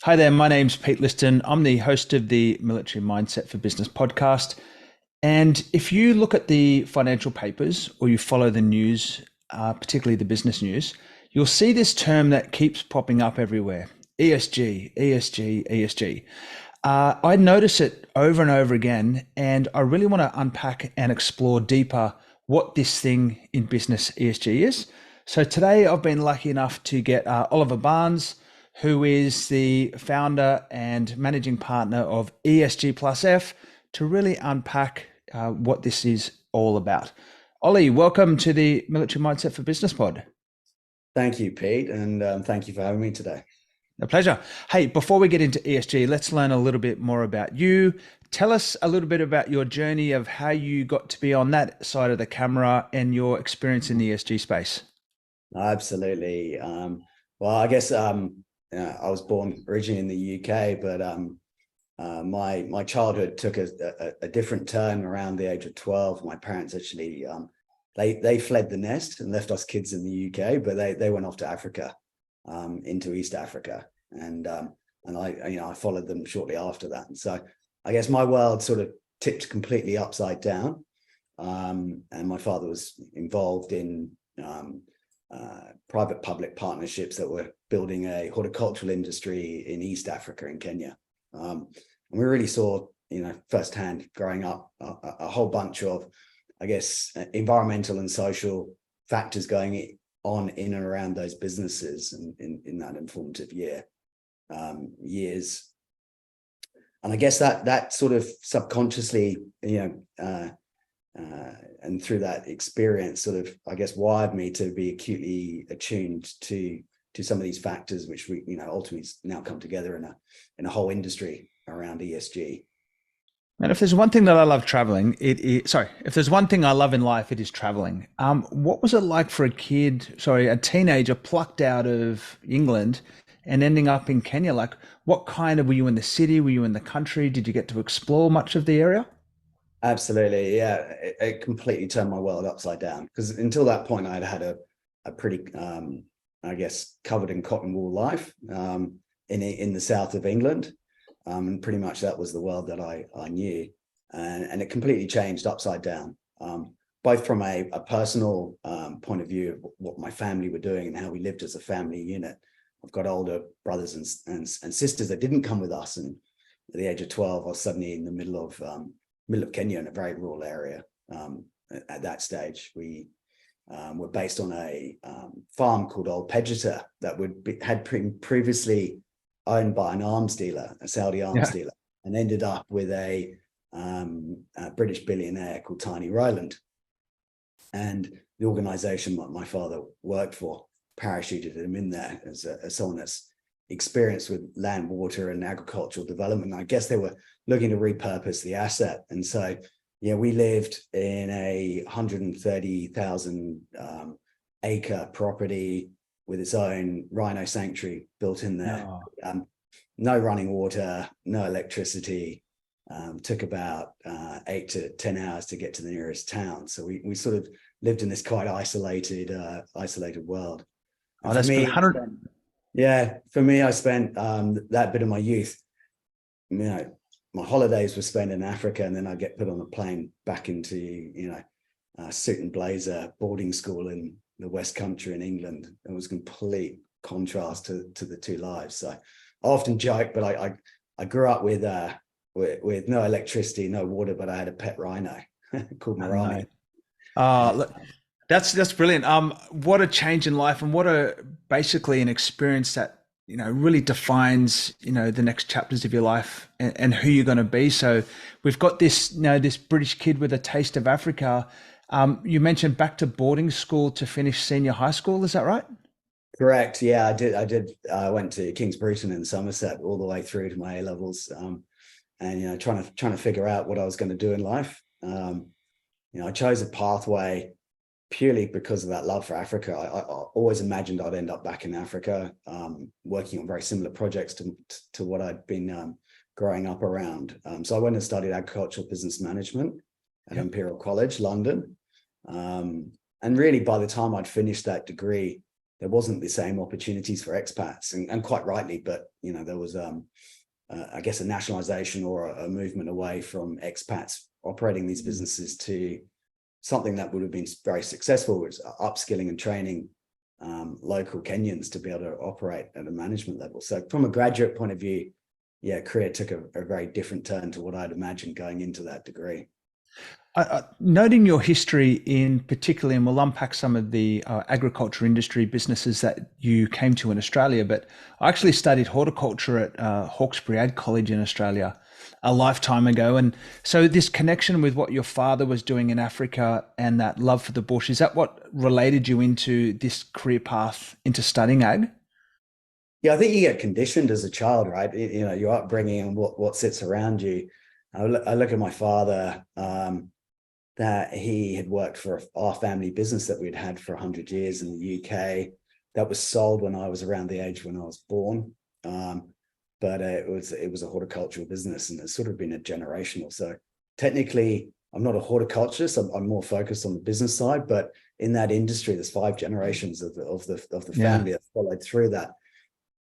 Hi there, my name's Pete Liston. I'm the host of the Military Mindset for Business podcast. And if you look at the financial papers or you follow the news, particularly the business news, you'll see this term that keeps popping up everywhere: ESG, ESG, ESG. I notice it over and over again, and I really want to unpack and explore deeper what this thing in business ESG is. So today I've been lucky enough to get Oliver Barnes, who is the founder and managing partner of ESG+F, to really unpack what this is all about. Ollie, welcome to the Military Mindset for Business pod. Thank you, Pete, and thank you for having me today. A pleasure. Hey, before we get into ESG, let's learn a little bit more about you. Tell us a little bit about your journey of how you got to be on that side of the camera and your experience in the ESG space. Absolutely. Well, I guess I was born originally in the UK, but my childhood took a different turn around the age of 12. My parents actually they fled the nest and left us kids in the UK, but they went off to Africa, into East Africa, and I followed them shortly after that. And so I guess my world sort of tipped completely upside down. And my father was involved in private-public partnerships that were building a horticultural industry in East Africa, in Kenya. And we really saw, firsthand growing up, a whole bunch of, I guess, environmental and social factors going on in and around those businesses in that informative years. And I guess that sort of subconsciously, and through that experience sort of, I guess, wired me to be acutely attuned to some of these factors, which we, ultimately now come together in a whole industry around ESG. And if there's one thing that I love traveling, if there's one thing I love in life, it is traveling. What was it like for a teenager plucked out of England and ending up in Kenya? Like, were you in the city? Were you in the country? Did you get to explore much of the area? Absolutely, yeah. It completely turned my world upside down, because until that point I'd had a pretty I guess covered in cotton wool life in the south of England, and pretty much that was the world that I knew, and it completely changed upside down, both from a personal point of view of what my family were doing and how we lived as a family unit. I've got older brothers and sisters that didn't come with us, and at the age of 12 I was suddenly in the middle of Kenya, in a very rural area. At that stage, we were based on a farm called Old Pejeta that had been previously owned by an arms dealer, a Saudi arms Yeah. dealer, and ended up with a British billionaire called Tiny Ryland. And the organization that my father worked for parachuted him in there as someone that's experienced with land, water, and agricultural development. I guess they were looking to repurpose the asset. And so, we lived in a 130,000 acre property with its own rhino sanctuary built in there. Oh. No running water, no electricity. Took about 8 to 10 hours to get to the nearest town. So we sort of lived in this quite isolated world. Oh, And for that's been me, 100. I spent that bit of my youth, my holidays were spent in Africa, and then I'd get put on a plane back into, suit and blazer boarding school in the West Country in England. It was a complete contrast to the two lives. So I often joke, but I grew up with no electricity, no water, but I had a pet rhino called I know. Marani. Look, that's brilliant. What a change in life, and what a basically an experience that really defines the next chapters of your life and who you're going to be. So we've got this this British kid with a taste of Africa. You mentioned back to boarding school to finish senior high school. Is that right? Correct. Yeah, I did. I went to King's Bruton in Somerset all the way through to my A levels, and trying to figure out what I was going to do in life. I chose a pathway purely because of that love for Africa. I always imagined I'd end up back in Africa, working on very similar projects to what I'd been growing up around. So I went and studied agricultural business management at Yep. Imperial College, London. And really, by the time I'd finished that degree, there wasn't the same opportunities for expats, and quite rightly, but there was I guess a nationalization or a movement away from expats operating these businesses to something that would have been very successful, which is upskilling and training local Kenyans to be able to operate at a management level. So from a graduate point of view, yeah, career took a very different turn to what I'd imagined going into that degree. Noting your history in particularly, and we'll unpack some of the agriculture industry businesses that you came to in Australia, but I actually studied horticulture at Hawkesbury Ag College in Australia a lifetime ago. And so this connection with what your father was doing in Africa and that love for the bush, is that what related you into this career path into studying ag? Yeah, I think you get conditioned as a child, right? Your upbringing and what sits around you. I look at my father, that he had worked for our family business that we'd had for 100 years in the UK. That was sold when I was around the age when I was born. But it was a horticultural business, and it's sort of been a generational. So technically, I'm not a horticulturist. I'm more focused on the business side. But in that industry, there's 5 generations of the family that followed through that.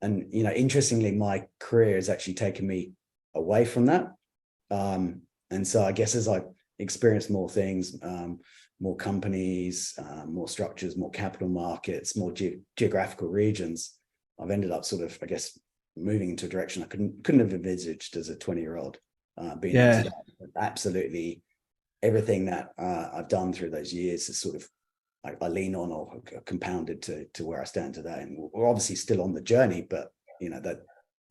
And interestingly, my career has actually taken me away from that. And so I guess as I experienced more things, more companies, more structures, more capital markets, more geographical regions, I've ended up sort of, I guess, moving into a direction I couldn't have envisaged as a 20-year-old being into that. But absolutely everything that I've done through those years is sort of I lean on or compounded to where I stand today. And we're obviously still on the journey, but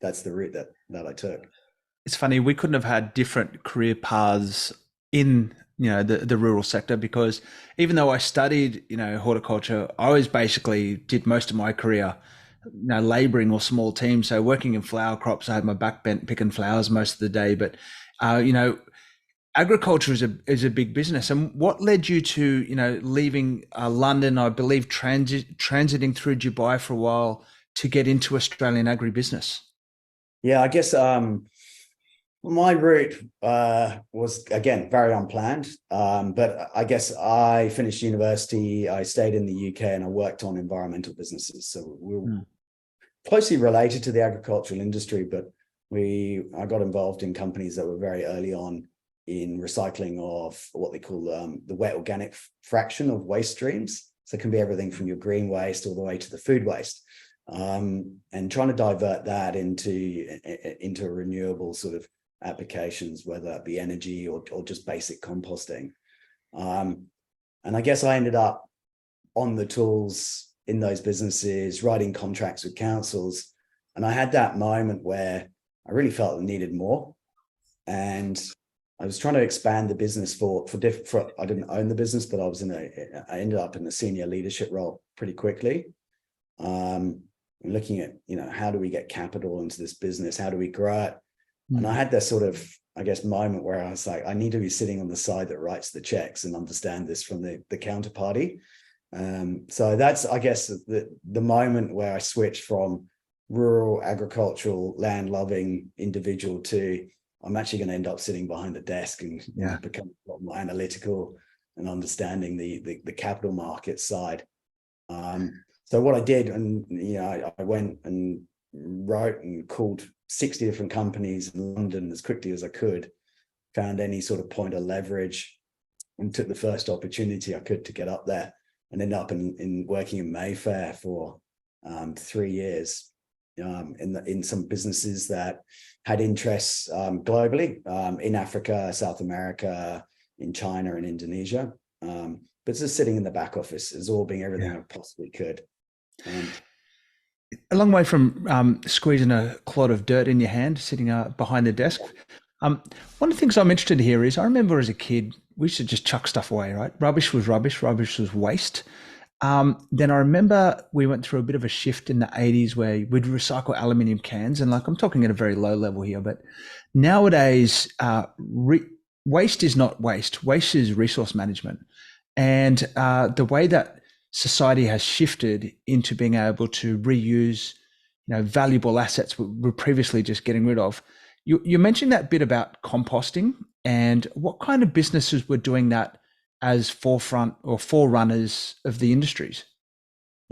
that's the route that I took. It's funny, we couldn't have had different career paths in the rural sector, because even though I studied horticulture, I always basically did most of my career laboring or small teams. So working in flower crops, I had my back bent picking flowers most of the day. But agriculture is a big business. And what led you to leaving London, I believe transiting through Dubai for a while to get into Australian agribusiness? Yeah, I guess my route was, again, very unplanned. But I guess I finished university, I stayed in the UK, and I worked on environmental businesses. So we were closely related to the agricultural industry, but I got involved in companies that were very early on in recycling of what they call the wet organic fraction of waste streams. So it can be everything from your green waste all the way to the food waste. And trying to divert that into a renewable sort of applications, whether that be energy or just basic composting. And I guess I ended up on the tools in those businesses, writing contracts with councils. And I had that moment where I really felt I needed more. And I was trying to expand the business I didn't own the business, but I ended up in a senior leadership role pretty quickly. Looking at, how do we get capital into this business? How do we grow it? And I had this sort of, I guess, moment where I was like, I need to be sitting on the side that writes the checks and understand this from the counterparty. So that's, I guess, the moment where I switched from rural, agricultural, land-loving individual to I'm actually going to end up sitting behind the desk and become a lot more analytical and understanding the capital market side. So what I did, and I went and wrote and called 60 different companies in London as quickly as I could, found any sort of point of leverage, and took the first opportunity I could to get up there, and ended up in working in Mayfair for 3 years in some businesses that had interests globally, in Africa, South America, in China and Indonesia. But just sitting in the back office, absorbing everything I possibly could. A long way from squeezing a clod of dirt in your hand, sitting behind the desk. One of the things I'm interested in here is I remember as a kid, we used to just chuck stuff away, right? Rubbish was rubbish. Rubbish was waste. Then I remember we went through a bit of a shift in the 80s where we'd recycle aluminium cans. And I'm talking at a very low level here, but nowadays, waste is not waste. Waste is resource management. And the way that society has shifted into being able to reuse, valuable assets we're previously just getting rid of. You mentioned that bit about composting, and what kind of businesses were doing that as forefront or forerunners of the industries?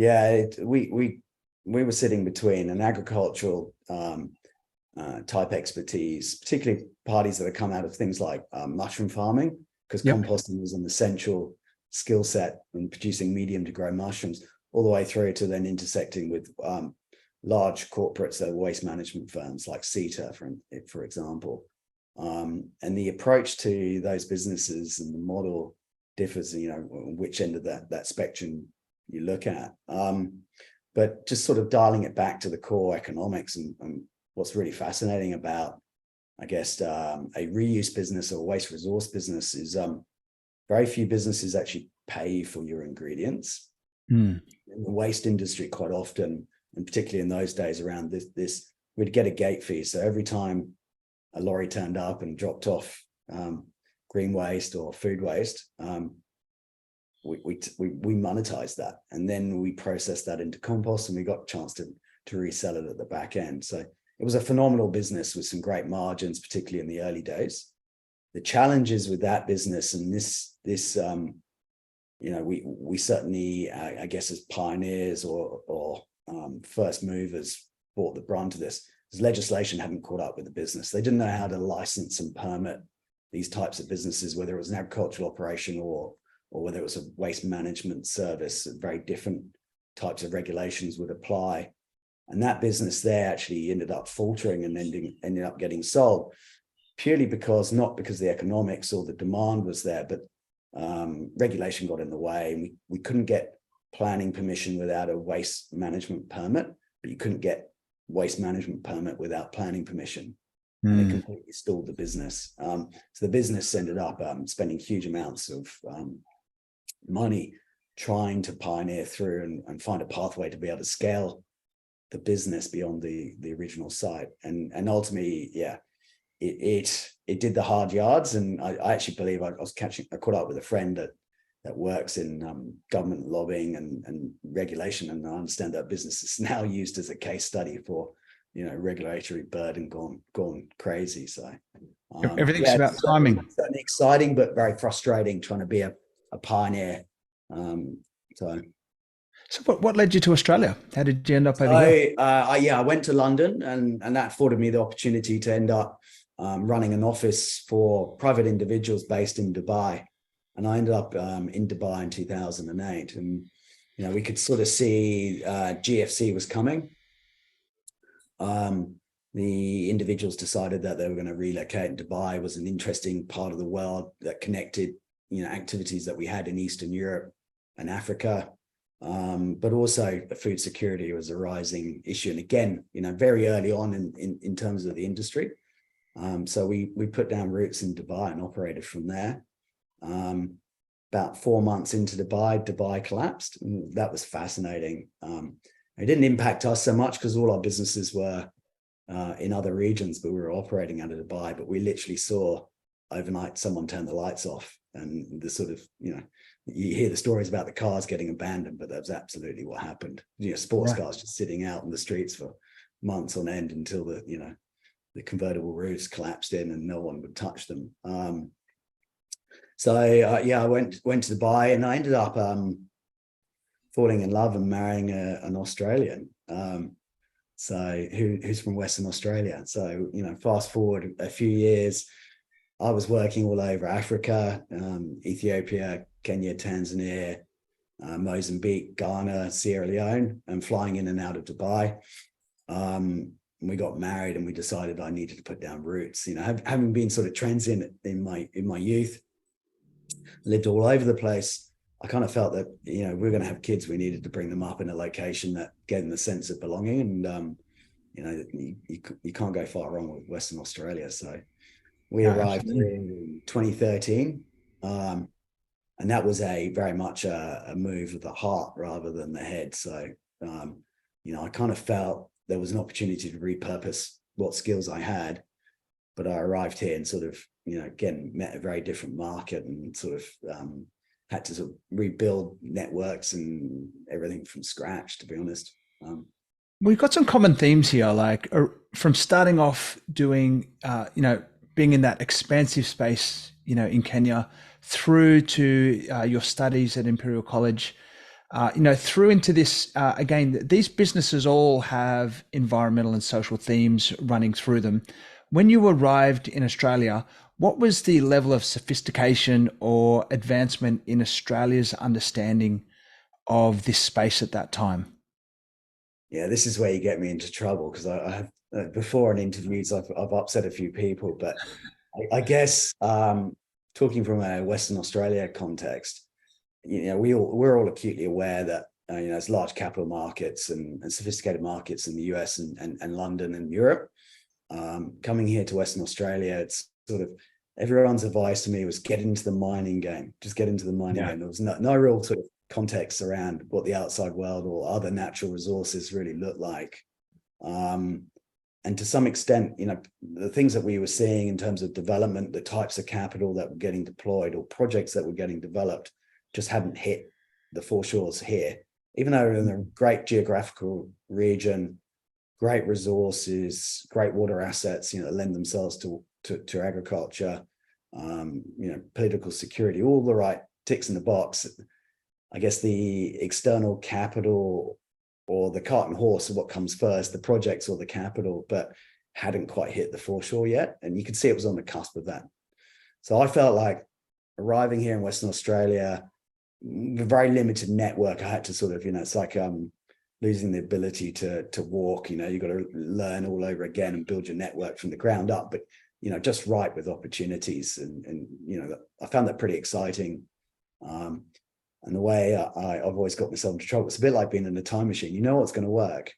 Yeah, we were sitting between an agricultural type expertise, particularly parties that have come out of things like mushroom farming, because Yep. composting was an essential skill set in producing medium to grow mushrooms, all the way through to then intersecting with large corporates, that are waste management firms like CETA, for example. And the approach to those businesses and the model differs, which end of that spectrum you look at. But just sort of dialing it back to the core economics and what's really fascinating about, I guess, a reuse business or waste resource business is very few businesses actually pay for your ingredients. Mm. In the waste industry, quite often, and particularly in those days around this, we'd get a gate fee. So every time a lorry turned up and dropped off green waste or food waste, we monetized that, and then we processed that into compost, and we got a chance to resell it at the back end. So it was a phenomenal business with some great margins, particularly in the early days. The challenges with that business and this we certainly, I guess, as pioneers or first movers, bought the brunt of this, because legislation hadn't caught up with the business. They didn't know how to license and permit these types of businesses, whether it was an agricultural operation or whether it was a waste management service. Very different types of regulations would apply. And that business there actually ended up faltering and ended up getting sold, purely not because the economics or the demand was there, but regulation got in the way, and we couldn't get planning permission without a waste management permit, but you couldn't get waste management permit without planning permission. And it completely stalled the business. So the business ended up spending huge amounts of money trying to pioneer through and find a pathway to be able to scale the business beyond the original site. And ultimately, yeah, it did the hard yards. And I actually believe I caught up with a friend that works in government lobbying and regulation, and I understand that business is now used as a case study for regulatory burden gone crazy. So Everything's about timing. It's certainly exciting, but very frustrating trying to be a pioneer. So what led you to Australia? How did you end up over here? I went to London, and that afforded me the opportunity to end up running an office for private individuals based in Dubai. And I ended up in Dubai in 2008, and we could sort of see GFC was coming. The individuals decided that they were going to relocate, and Dubai was an interesting part of the world that connected activities that we had in Eastern Europe and Africa. But also the food security was a rising issue. And again, very early on in terms of the industry. So we put down roots in Dubai and operated from there. About 4 months into Dubai collapsed. And that was fascinating. It didn't impact us so much because all our businesses were in other regions, but we were operating out of Dubai. But we literally saw overnight someone turn the lights off, and the sort of, you hear the stories about the cars getting abandoned, but that was absolutely what happened. Sports cars just sitting out in the streets for months on end until the convertible roofs collapsed in and no one would touch them. I went to Dubai, and I ended up falling in love and marrying an Australian. Who's from Western Australia. So, fast forward a few years, I was working all over Africa, Ethiopia, Kenya, Tanzania, Mozambique, Ghana, Sierra Leone, and flying in and out of Dubai. We got married, and we decided I needed to put down roots. Having been sort of transient in my youth, lived all over the place, I kind of felt that we were going to have kids. We needed to bring them up in a location that gave them the sense of belonging, and you can't go far wrong with Western Australia. So we arrived in 2013, and that was very much a move of the heart rather than the head. So I kind of felt there was an opportunity to repurpose what skills I had, but I arrived here and sort of again met a very different market, and sort of had to sort of rebuild networks and everything from scratch, to be honest. We've got some common themes here, like from starting off doing, being in that expansive space, in Kenya, through to your studies at Imperial College, through into this, again, these businesses all have environmental and social themes running through them. When you arrived in Australia, what was the level of sophistication or advancement in Australia's understanding of this space at that time? Yeah, this is where you get me into trouble, because I have before in interviews I've upset a few people, but I guess talking from a Western Australia context, we're all acutely aware that there's large capital markets and sophisticated markets in the US and London and Europe. Coming here to Western Australia, it's sort of everyone's advice to me was get into the mining game, just get into the mining game. There was no real sort of context around what the outside world or other natural resources really look like. And to some extent, the things that we were seeing in terms of development, the types of capital that were getting deployed or projects that were getting developed just hadn't hit the foreshores here, even though we're in a great geographical region, great resources, great water assets, lend themselves to agriculture, political security, all the right ticks in the box. I guess the external capital or the cart and horse of what comes first, the projects or the capital, but hadn't quite hit the foreshore yet. And you could see it was on the cusp of that. So I felt like arriving here in Western Australia, with a very limited network, I had to sort of, it's like losing the ability to walk. You've got to learn all over again and build your network from the ground up, but just right with opportunities. And I found that pretty exciting. And the way I've always got myself into trouble, it's a bit like being in a time machine. You know what's going to work.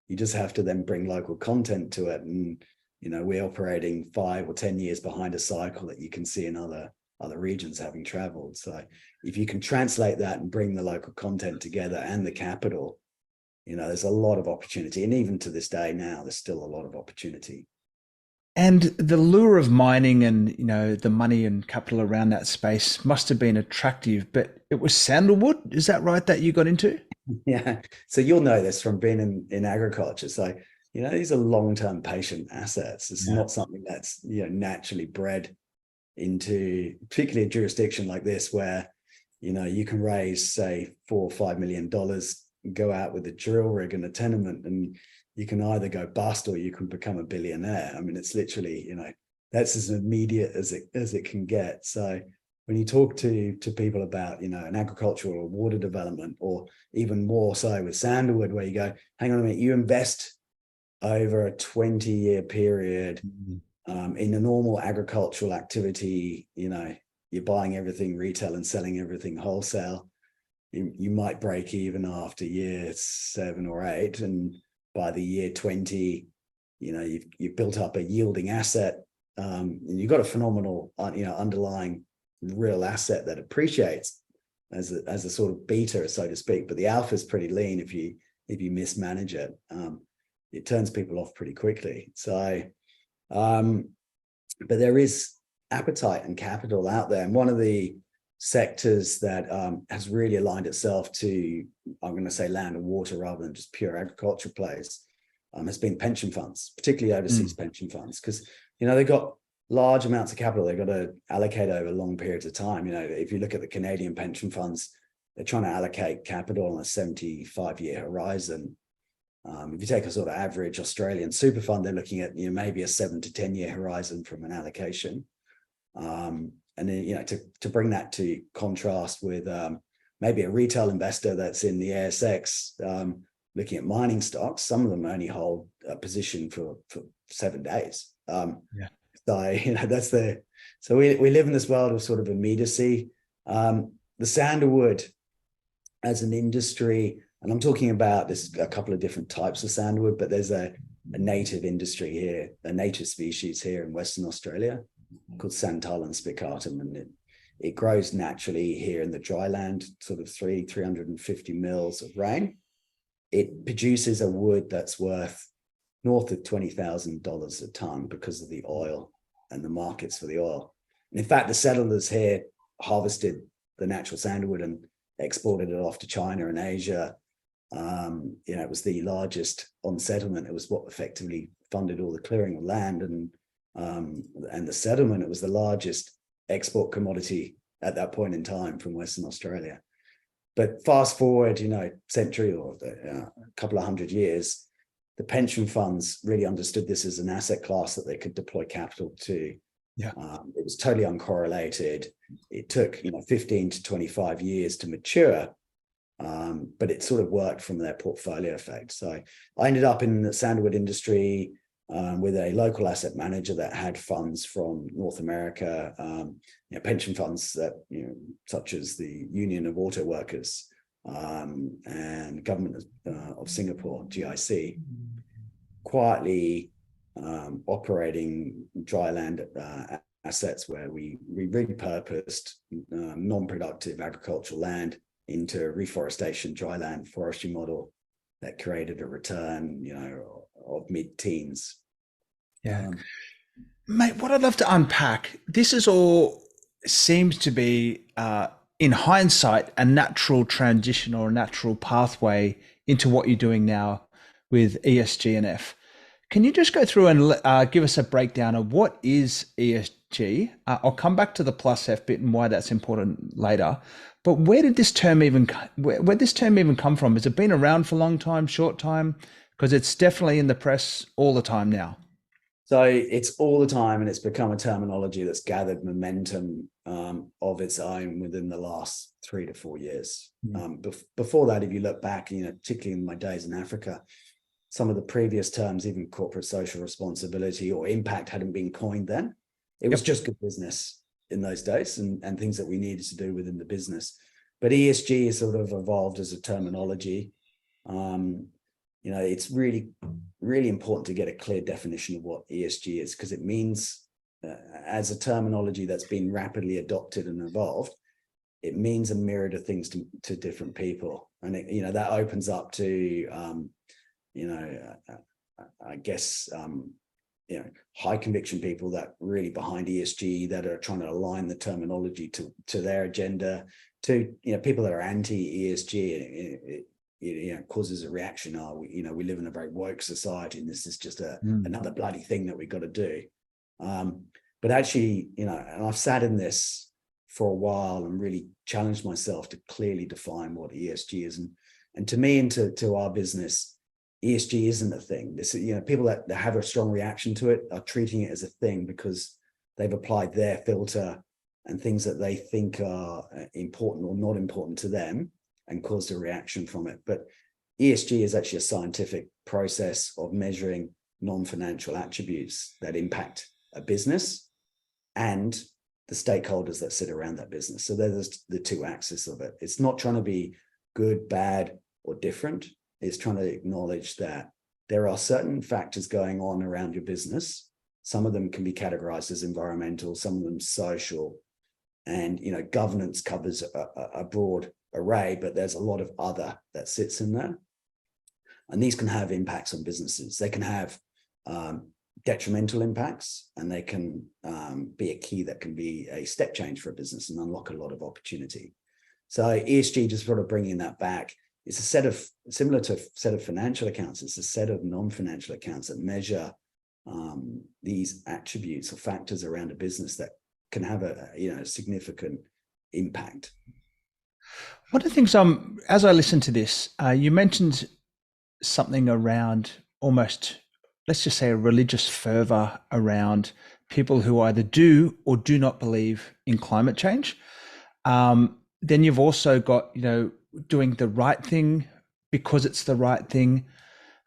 You just have to then bring local content to it. And, we're operating 5 or 10 years behind a cycle that you can see in other regions having traveled. So if you can translate that and bring the local content together and the capital, there's a lot of opportunity. And even to this day now, there's still a lot of opportunity. And the lure of mining and, the money and capital around that space must have been attractive, but it was sandalwood. Is that right, that you got into? Yeah. So you'll know this from being in agriculture. So, these are long-term patient assets. It's not something that's, naturally bred into, particularly a jurisdiction like this, where, you can raise, say, $4 or $5 million, go out with a drill rig and a tenement, and you can either go bust or you can become a billionaire. I mean, it's literally, that's as immediate as it can get. So when you talk to people about, an agricultural or water development, or even more so with sandalwood, where you go, hang on a minute, you invest over a 20-year period in a normal agricultural activity, you're buying everything retail and selling everything wholesale. You might break even after year 7 or 8, and by the year 20, you've built up a yielding asset. And you've got a phenomenal, underlying real asset that appreciates as a sort of beta, so to speak. But the alpha is pretty lean if you mismanage it. It turns people off pretty quickly. So, but there is appetite and capital out there. And one of the sectors that has really aligned itself to, I'm going to say, land and water rather than just pure agriculture plays, has been pension funds, particularly overseas pension funds, because they've got large amounts of capital they've got to allocate over long periods of time. If you look at the Canadian pension funds, they're trying to allocate capital on a 75-year horizon. If you take a sort of average Australian super fund, they're looking at maybe a 7 to 10-year horizon from an allocation. And then, to bring that to contrast with maybe a retail investor that's in the ASX, looking at mining stocks, some of them only hold a position for 7 days. So we live in this world of sort of immediacy. The sandalwood as an industry, and I'm talking about, there's a couple of different types of sandalwood, but there's a native industry here, a native species here in Western Australia called Santalum spicatum, and it grows naturally here in the dry land, sort of 350 mils of rain. It produces a wood that's worth north of $20,000 a ton because of the oil and the markets for the oil. And in fact, the settlers here harvested the natural sandalwood and exported it off to China and Asia. It was the largest on settlement. It was what effectively funded all the clearing of land, and the settlement. It was the largest export commodity at that point in time from Western Australia. But fast forward, century or a couple of 100 years, the pension funds really understood this as an asset class that they could deploy capital to. Yeah. It was totally uncorrelated. It took 15 to 25 years to mature, but it sort of worked from their portfolio effect. So I ended up in the sandalwood industry with a local asset manager that had funds from North America, pension funds that such as the Union of Auto Workers and government of Singapore, GIC, quietly operating dry land assets where we repurposed non-productive agricultural land into a reforestation dry land forestry model that created a return, of mid-teens. Yeah. Mate, what I'd love to unpack, this is all seems to be, in hindsight, a natural transition or a natural pathway into what you're doing now with ESG and F. Can you just go through and give us a breakdown of what is ESG? I'll come back to the plus F bit and why that's important later. But where did this term even come from? Has it been around for a long time, short time? Because it's definitely in the press all the time now. So it's all the time, and it's become a terminology that's gathered momentum of its own within the last 3 to 4 years. Before that, if you look back, particularly in my days in Africa, some of the previous terms, even corporate social responsibility or impact, hadn't been coined then. It was just good business in those days and things that we needed to do within the business. But ESG has sort of evolved as a terminology. It's really, really important to get a clear definition of what ESG is, because it means, as a terminology that's been rapidly adopted and evolved, it means a myriad of things to different people. And that opens up to, I guess, high conviction people that really behind ESG, that are trying to align the terminology to their agenda, to people that are anti ESG. It causes a reaction. We live in a very woke society, and this is just another bloody thing that we've got to do. But actually, and I've sat in this for a while and really challenged myself to clearly define what ESG is. And to me and to our business, ESG isn't a thing. This, people that have a strong reaction to it are treating it as a thing because they've applied their filter and things that they think are important or not important to them and caused a reaction from it. But ESG is actually a scientific process of measuring non-financial attributes that impact a business and the stakeholders that sit around that business. So there's the two axes of it. It's not trying to be good, bad, or different. It's trying to acknowledge that there are certain factors going on around your business. Some of them can be categorized as environmental, some of them social, and governance covers a broad array, but there's a lot of other that sits in there. And these can have impacts on businesses. They can have detrimental impacts, and they can be a key that can be a step change for a business and unlock a lot of opportunity. So ESG, just sort of bringing that back, it's a set of, similar to a set of financial accounts, it's a set of non-financial accounts that measure these attributes or factors around a business that can have a significant impact. One of the things, as I listened to this, you mentioned something around almost, let's just say, a religious fervor around people who either do or do not believe in climate change. Then you've also got, doing the right thing because it's the right thing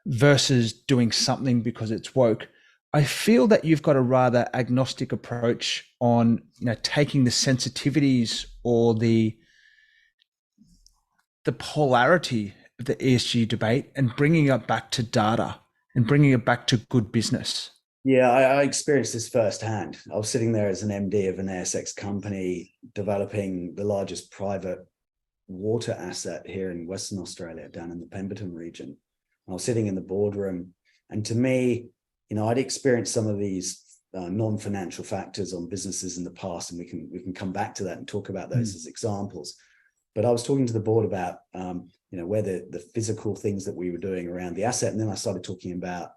versus doing something because it's woke. I feel that you've got a rather agnostic approach on, taking the sensitivities or the polarity of the ESG debate and bringing it back to data and bringing it back to good business. Yeah, I experienced this firsthand. I was sitting there as an MD of an ASX company developing the largest private water asset here in Western Australia, down in the Pemberton region. I was sitting in the boardroom, and to me, I'd experienced some of these non-financial factors on businesses in the past, and we can come back to that and talk about those as examples. But I was talking to the board about where the physical things that we were doing around the asset, and then I started talking about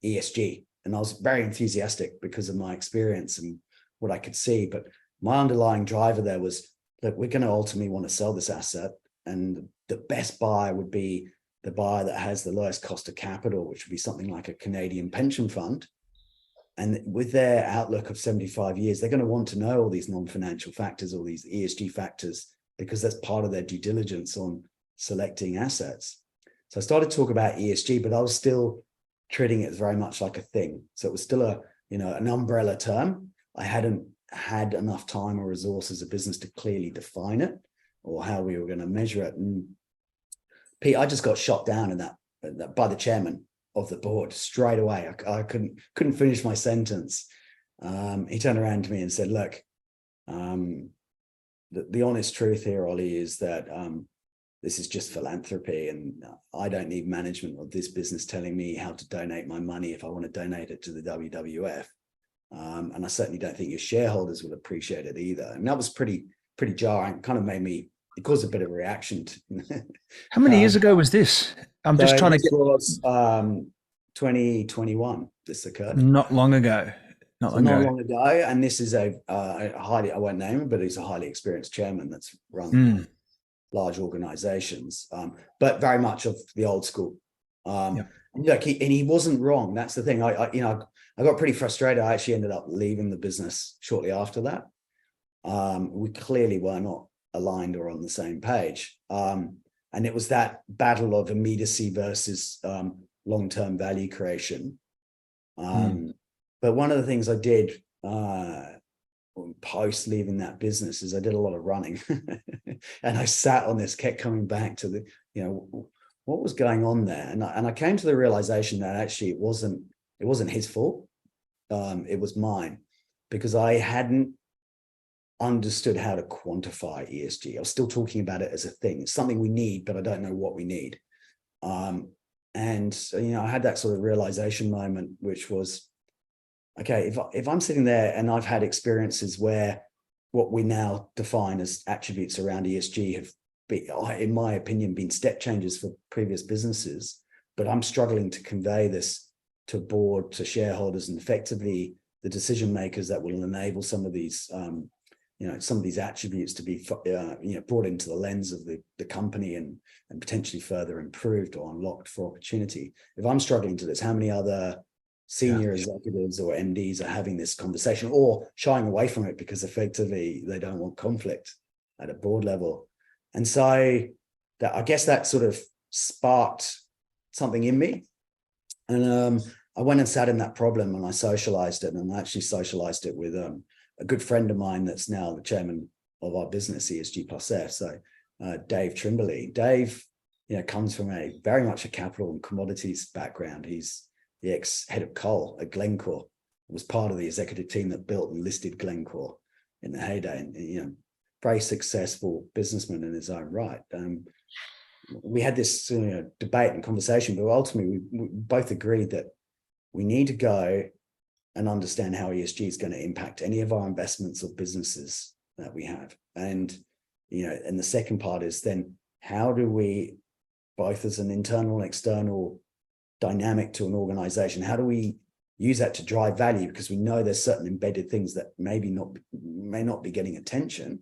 ESG, and I was very enthusiastic because of my experience and what I could see. But my underlying driver there was that we're going to ultimately want to sell this asset. and the best buy would be the buyer that has the lowest cost of capital, which would be something like a Canadian pension fund. And with their outlook of 75 years, they're going to want to know all these non-financial factors, all these ESG factors, because that's part of their due diligence on selecting assets. So I started to talk about ESG, but I was still treating it as very much like a thing. So it was still an umbrella term. I hadn't had enough time or resource as a business to clearly define it or how we were going to measure it. And Pete, I just got shot down in that by the chairman of the board straight away. I couldn't finish my sentence. He turned around to me and said, look, the honest truth here, Ollie, is that this is just philanthropy, and I don't need management of this business telling me how to donate my money if I want to donate it to the WWF. And I certainly don't think your shareholders would appreciate it either. And that was pretty jarring. Kind of made me, it caused a bit of a reaction. How many years ago was this? I'm just trying to get. Was 2021. This occurred. Not long ago. Not long ago. And this is a highly, I won't name him, but he's a highly experienced chairman that's run large organizations, but very much of the old school. Look, he wasn't wrong. That's the thing. I got pretty frustrated. I actually ended up leaving the business shortly after that. We clearly were not aligned or on the same page. And it was that battle of immediacy versus long-term value creation. But one of the things I did post leaving that business is I did a lot of running. And I sat on this, kept coming back to what was going on there. And I came to the realization that actually it wasn't his fault. It was mine, because I hadn't understood how to quantify ESG. I was still talking about it as a thing. It's something we need, but I don't know what we need. And I had that sort of realization moment, which was, okay, if I'm sitting there and I've had experiences where what we now define as attributes around ESG have been, in my opinion, been step changes for previous businesses, but I'm struggling to convey this to board, to shareholders, and effectively the decision makers that will enable some of these attributes to be brought into the lens of the company and potentially further improved or unlocked for opportunity. If I'm struggling to this, how many other senior executives or MDs are having this conversation or shying away from it because effectively they don't want conflict at a board level? And so I guess that sort of sparked something in me. And I went and sat in that problem and I socialized it, and I actually socialized it with a good friend of mine that's now the chairman of our business, ESG+F. So Dave Trimberley. Dave, comes from very much a capital and commodities background. He's the ex-head of coal at Glencore, was part of the executive team that built and listed Glencore in the heyday, and very successful businessman in his own right. We had this debate and conversation, but ultimately we both agreed that we need to go and understand how ESG is going to impact any of our investments or businesses that we have. And the second part is then how do we, both as an internal and external dynamic to an organization, how do we use that to drive value? Because we know there's certain embedded things that may not be getting attention,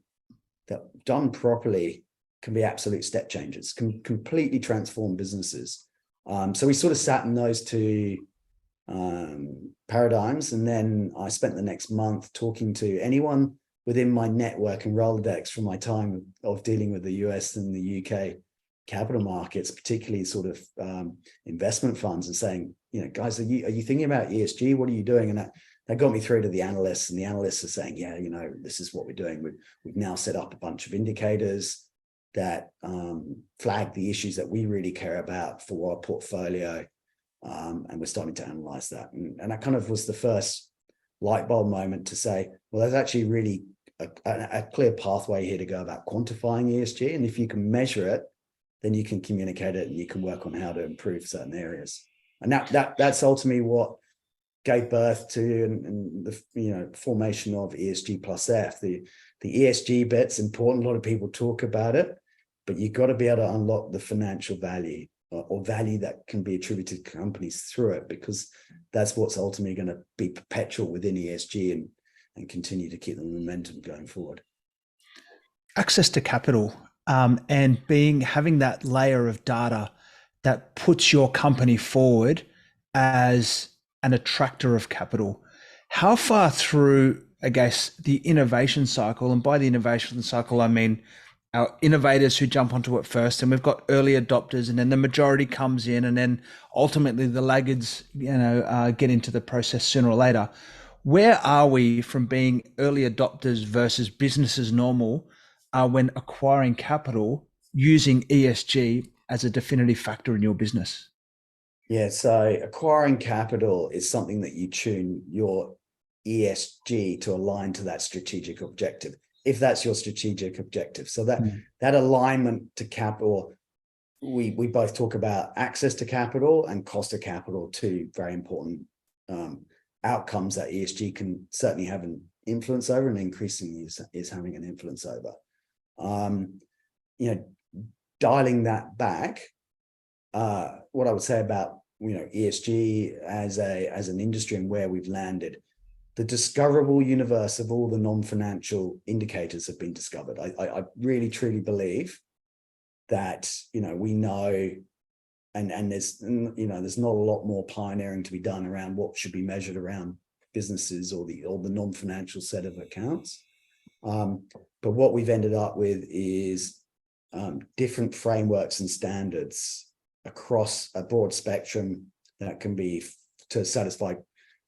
that done properly can be absolute step changes, can completely transform businesses. So we sort of sat in those two paradigms, and then I spent the next month talking to anyone within my network and Rolodex from my time of dealing with the US and the UK capital markets, particularly sort of investment funds, and saying, guys, are you thinking about ESG? What are you doing? And that got me through to the analysts, and the analysts are saying, yeah, this is what we're doing. We've now set up a bunch of indicators that flag the issues that we really care about for our portfolio. And we're starting to analyze that. And that kind of was the first light bulb moment to say, well, there's actually really a clear pathway here to go about quantifying ESG. And if you can measure it, then you can communicate it and you can work on how to improve certain areas. And that's ultimately what gave birth to and the formation of ESG+F. The ESG bit's important. A lot of people talk about it, but you've got to be able to unlock the financial value or value that can be attributed to companies through it, because that's what's ultimately going to be perpetual within ESG and continue to keep the momentum going forward. Access to capital. and having that layer of data that puts your company forward as an attractor of capital. How far through, I guess, the innovation cycle, and by the innovation cycle, I mean our innovators who jump onto it first, and we've got early adopters, and then the majority comes in, and then ultimately the laggards, get into the process sooner or later. Where are we from being early adopters versus business as normal when acquiring capital using ESG as a definitive factor in your business? Yeah, so acquiring capital is something that you tune your ESG to align to that strategic objective, if that's your strategic objective. So that alignment to capital, we both talk about access to capital and cost of capital, two very important outcomes that ESG can certainly have an influence over, and increasingly is having an influence over. Dialing that back, what I would say about ESG as an industry and where we've landed, the discoverable universe of all the non-financial indicators have been discovered. I really truly believe that we know, and there's not a lot more pioneering to be done around what should be measured around businesses or the non-financial set of accounts. But what we've ended up with is different frameworks and standards across a broad spectrum that can be to satisfy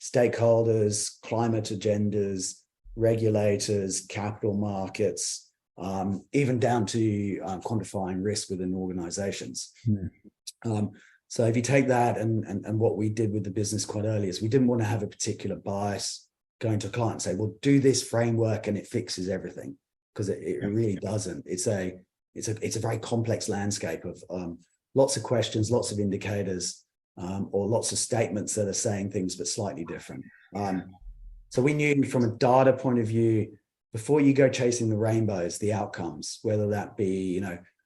stakeholders, climate agendas, regulators, capital markets, even down to quantifying risk within organizations. So if you take that and what we did with the business quite early is we didn't want to have a particular bias going to a client and say, well, do this framework and it fixes everything, because it really doesn't. It's a very complex landscape of lots of questions, lots of indicators, or lots of statements that are saying things but slightly different. So we knew from a data point of view, before you go chasing the rainbows, the outcomes, whether that be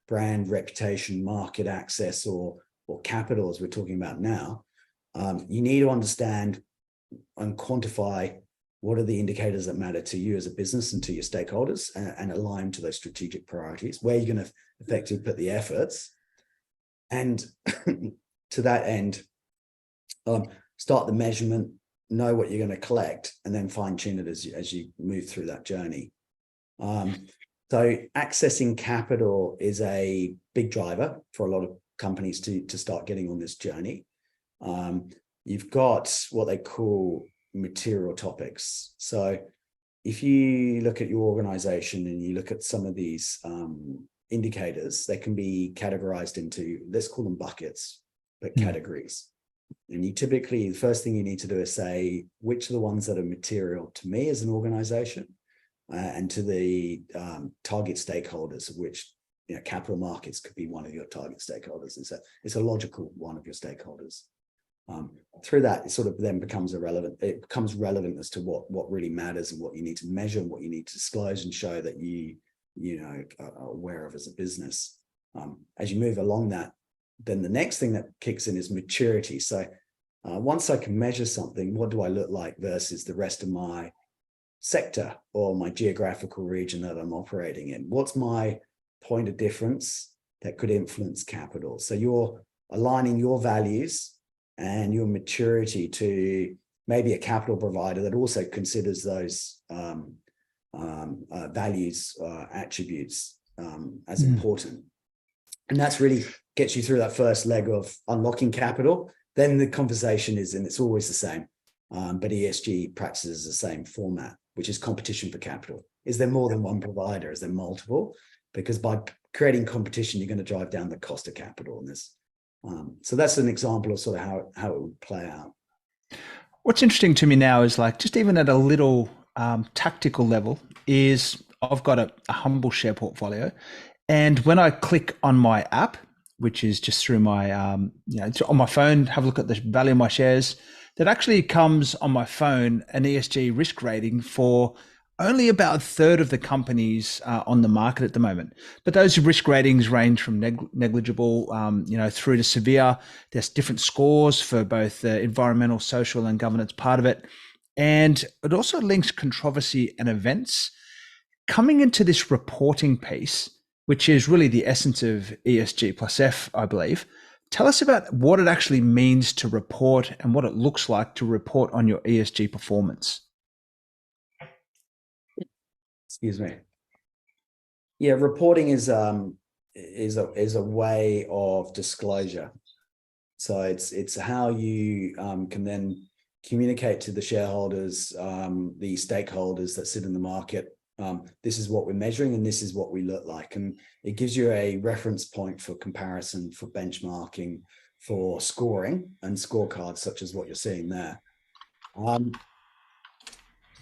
brand reputation, market access, or capital, as we're talking about now, you need to understand and quantify what are the indicators that matter to you as a business and to your stakeholders, and align to those strategic priorities, where you're going to effectively put the efforts. And to that end, start the measurement, know what you're going to collect, and then fine tune it as you move through that journey. So accessing capital is a big driver for a lot of companies to start getting on this journey. You've got what they call material topics. So if you look at your organization and you look at some of these indicators, they can be categorized into, let's call them buckets, but categories. And you typically, the first thing you need to do is say, which are the ones that are material to me as an organization, and to the target stakeholders, of which capital markets could be one of your target stakeholders. It's a logical one of your stakeholders. Through that, it sort of then becomes irrelevant. It becomes relevant as to what really matters and what you need to measure and what you need to disclose and show that you are aware of as a business. As you move along that, then the next thing that kicks in is maturity. So once I can measure something, what do I look like versus the rest of my sector or my geographical region that I'm operating in? What's my point of difference that could influence capital? So you're aligning your values and your maturity to maybe a capital provider that also considers those values, attributes as important. And that's really gets you through that first leg of unlocking capital. Then the conversation is, and it's always the same, but ESG practices the same format, which is competition for capital. Is there more than one provider? Is there multiple? Because by creating competition, you're going to drive down the cost of capital in this. So that's an example of sort of how it would play out. What's interesting to me now is, like, just even at a little tactical level, is I've got a humble share portfolio, and when I click on my app, which is just through my on my phone, have a look at the value of my shares, that actually comes on my phone an ESG risk rating for only about a third of the companies on the market at the moment. But those risk ratings range from negligible, through to severe. There's different scores for both the environmental, social, and governance part of it. And it also links controversy and events. Coming into this reporting piece, which is really the essence of ESG+F, I believe. Tell us about what it actually means to report and what it looks like to report on your ESG performance. Excuse me. Yeah, reporting is a way of disclosure. So it's how you can then communicate to the shareholders, the stakeholders that sit in the market. This is what we're measuring and this is what we look like. And it gives you a reference point for comparison, for benchmarking, for scoring and scorecards such as what you're seeing there.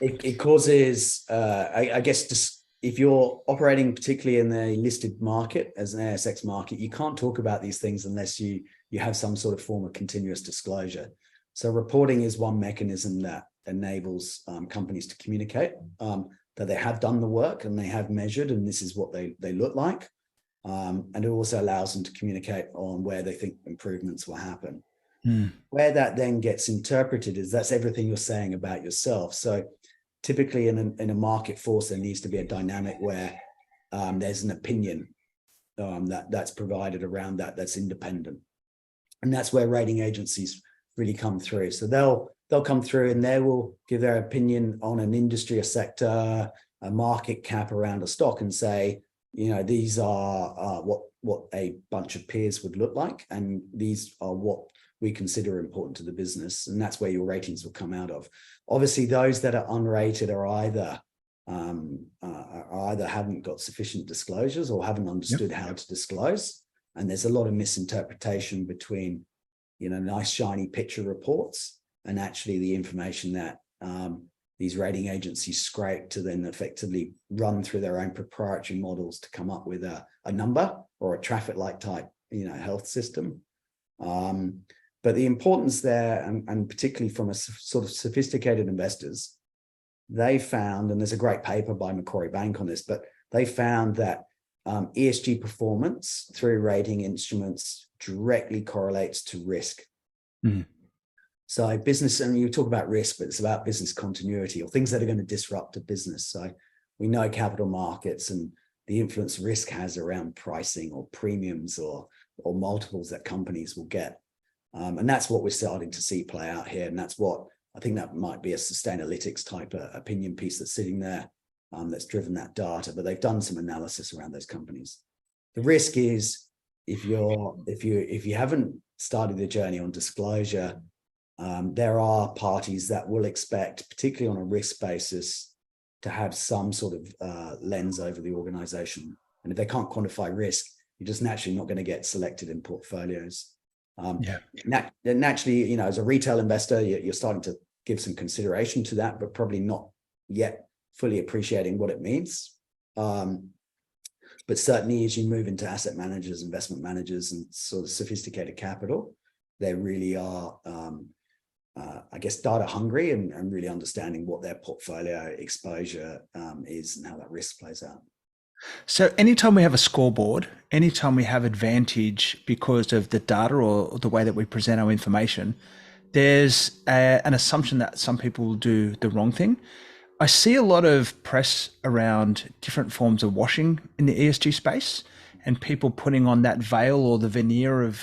It causes, I guess, just if you're operating particularly in the listed market as an ASX market, you can't talk about these things unless you have some sort of form of continuous disclosure. So reporting is one mechanism that enables companies to communicate that they have done the work and they have measured and this is what they look like. And it also allows them to communicate on where they think improvements will happen. Where that then gets interpreted is that's everything you're saying about yourself. So typically in a market force, there needs to be a dynamic where there's an opinion that's provided around that's independent. And that's where rating agencies really come through. So they'll come through and they will give their opinion on an industry, a sector, a market cap around a stock and say, you know, these are what a bunch of peers would look like. And these are what we consider important to the business. And that's where your ratings will come out of. Obviously, those that are unrated are either haven't got sufficient disclosures or haven't understood how to disclose. And there's a lot of misinterpretation between, you know, nice shiny picture reports and actually the information that these rating agencies scrape to then effectively run through their own proprietary models to come up with a number or a traffic light type, you know, health system. But the importance there, and particularly from a sort of sophisticated investors, they found, and there's a great paper by Macquarie Bank on this, but they found that ESG performance through rating instruments directly correlates to risk. So business, and you talk about risk, but it's about business continuity or things that are going to disrupt a business. So we know capital markets and the influence risk has around pricing or premiums or multiples that companies will get. And that's what we're starting to see play out here. And that's what I think that might be a Sustainalytics type of opinion piece that's sitting there that's driven that data, but they've done some analysis around those companies. The risk is if you haven't started the journey on disclosure, there are parties that will expect, particularly on a risk basis, to have some sort of lens over the organization. And if they can't quantify risk, you're just naturally not going to get selected in portfolios. Naturally, you know, as a retail investor, you're starting to give some consideration to that, but probably not yet fully appreciating what it means. But certainly as you move into asset managers, investment managers, and sort of sophisticated capital, they really are, I guess, data hungry and really understanding what their portfolio exposure is and how that risk plays out. So anytime we have a scoreboard, anytime we have advantage because of the data or the way that we present our information, there's an assumption that some people will do the wrong thing. I see a lot of press around different forms of washing in the ESG space and people putting on that veil or the veneer of,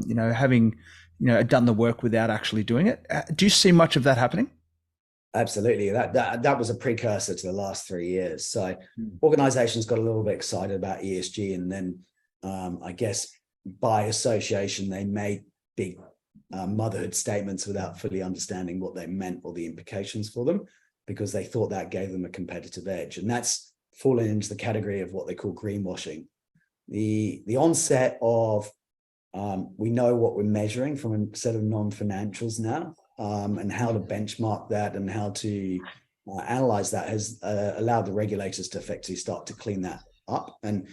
you know, having, you know, done the work without actually doing it. Do you see much of that happening? Absolutely. That was a precursor to the last 3 years. So organizations got a little bit excited about ESG, and then I guess by association, they made big motherhood statements without fully understanding what they meant or the implications for them, because they thought that gave them a competitive edge. And that's fallen into the category of what they call greenwashing. The onset of we know what we're measuring from a set of non-financials now, and how to benchmark that and how to analyze that has allowed the regulators to effectively start to clean that up. And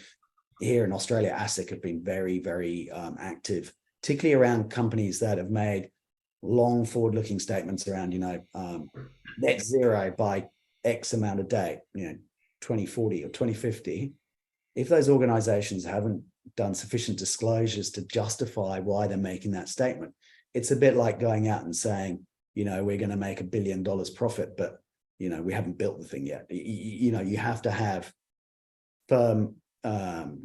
here in Australia, ASIC have been very, very active, particularly around companies that have made long forward-looking statements around, you know, net zero by X amount of date, you know, 2040 or 2050. If those organizations haven't done sufficient disclosures to justify why they're making that statement, it's a bit like going out and saying, you know, we're going to make $1 billion profit, but, you know, we haven't built the thing yet. You know, you have to have firm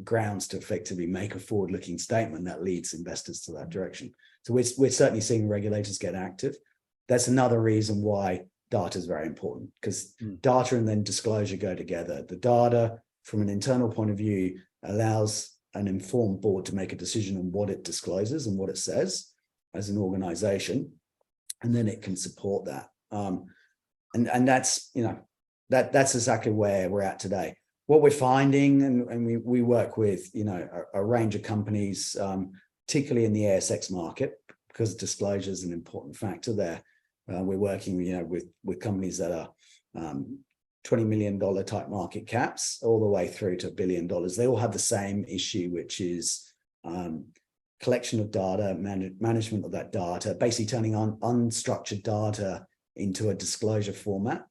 grounds to effectively make a forward-looking statement that leads investors to that direction. So we're certainly seeing regulators get active. That's another reason why data is very important, because data and then disclosure go together. The data, from an internal point of view, allows an informed board to make a decision on what it discloses and what it says as an organization, and then it can support that. And that's, that's exactly where we're at today. What we're finding, and we work with, a range of companies, particularly in the ASX market, because disclosure is an important factor there. We're working, with companies that are $20 million type market caps, all the way through to $1 billion. They all have the same issue, which is collection of data, management of that data, basically turning on unstructured data into a disclosure format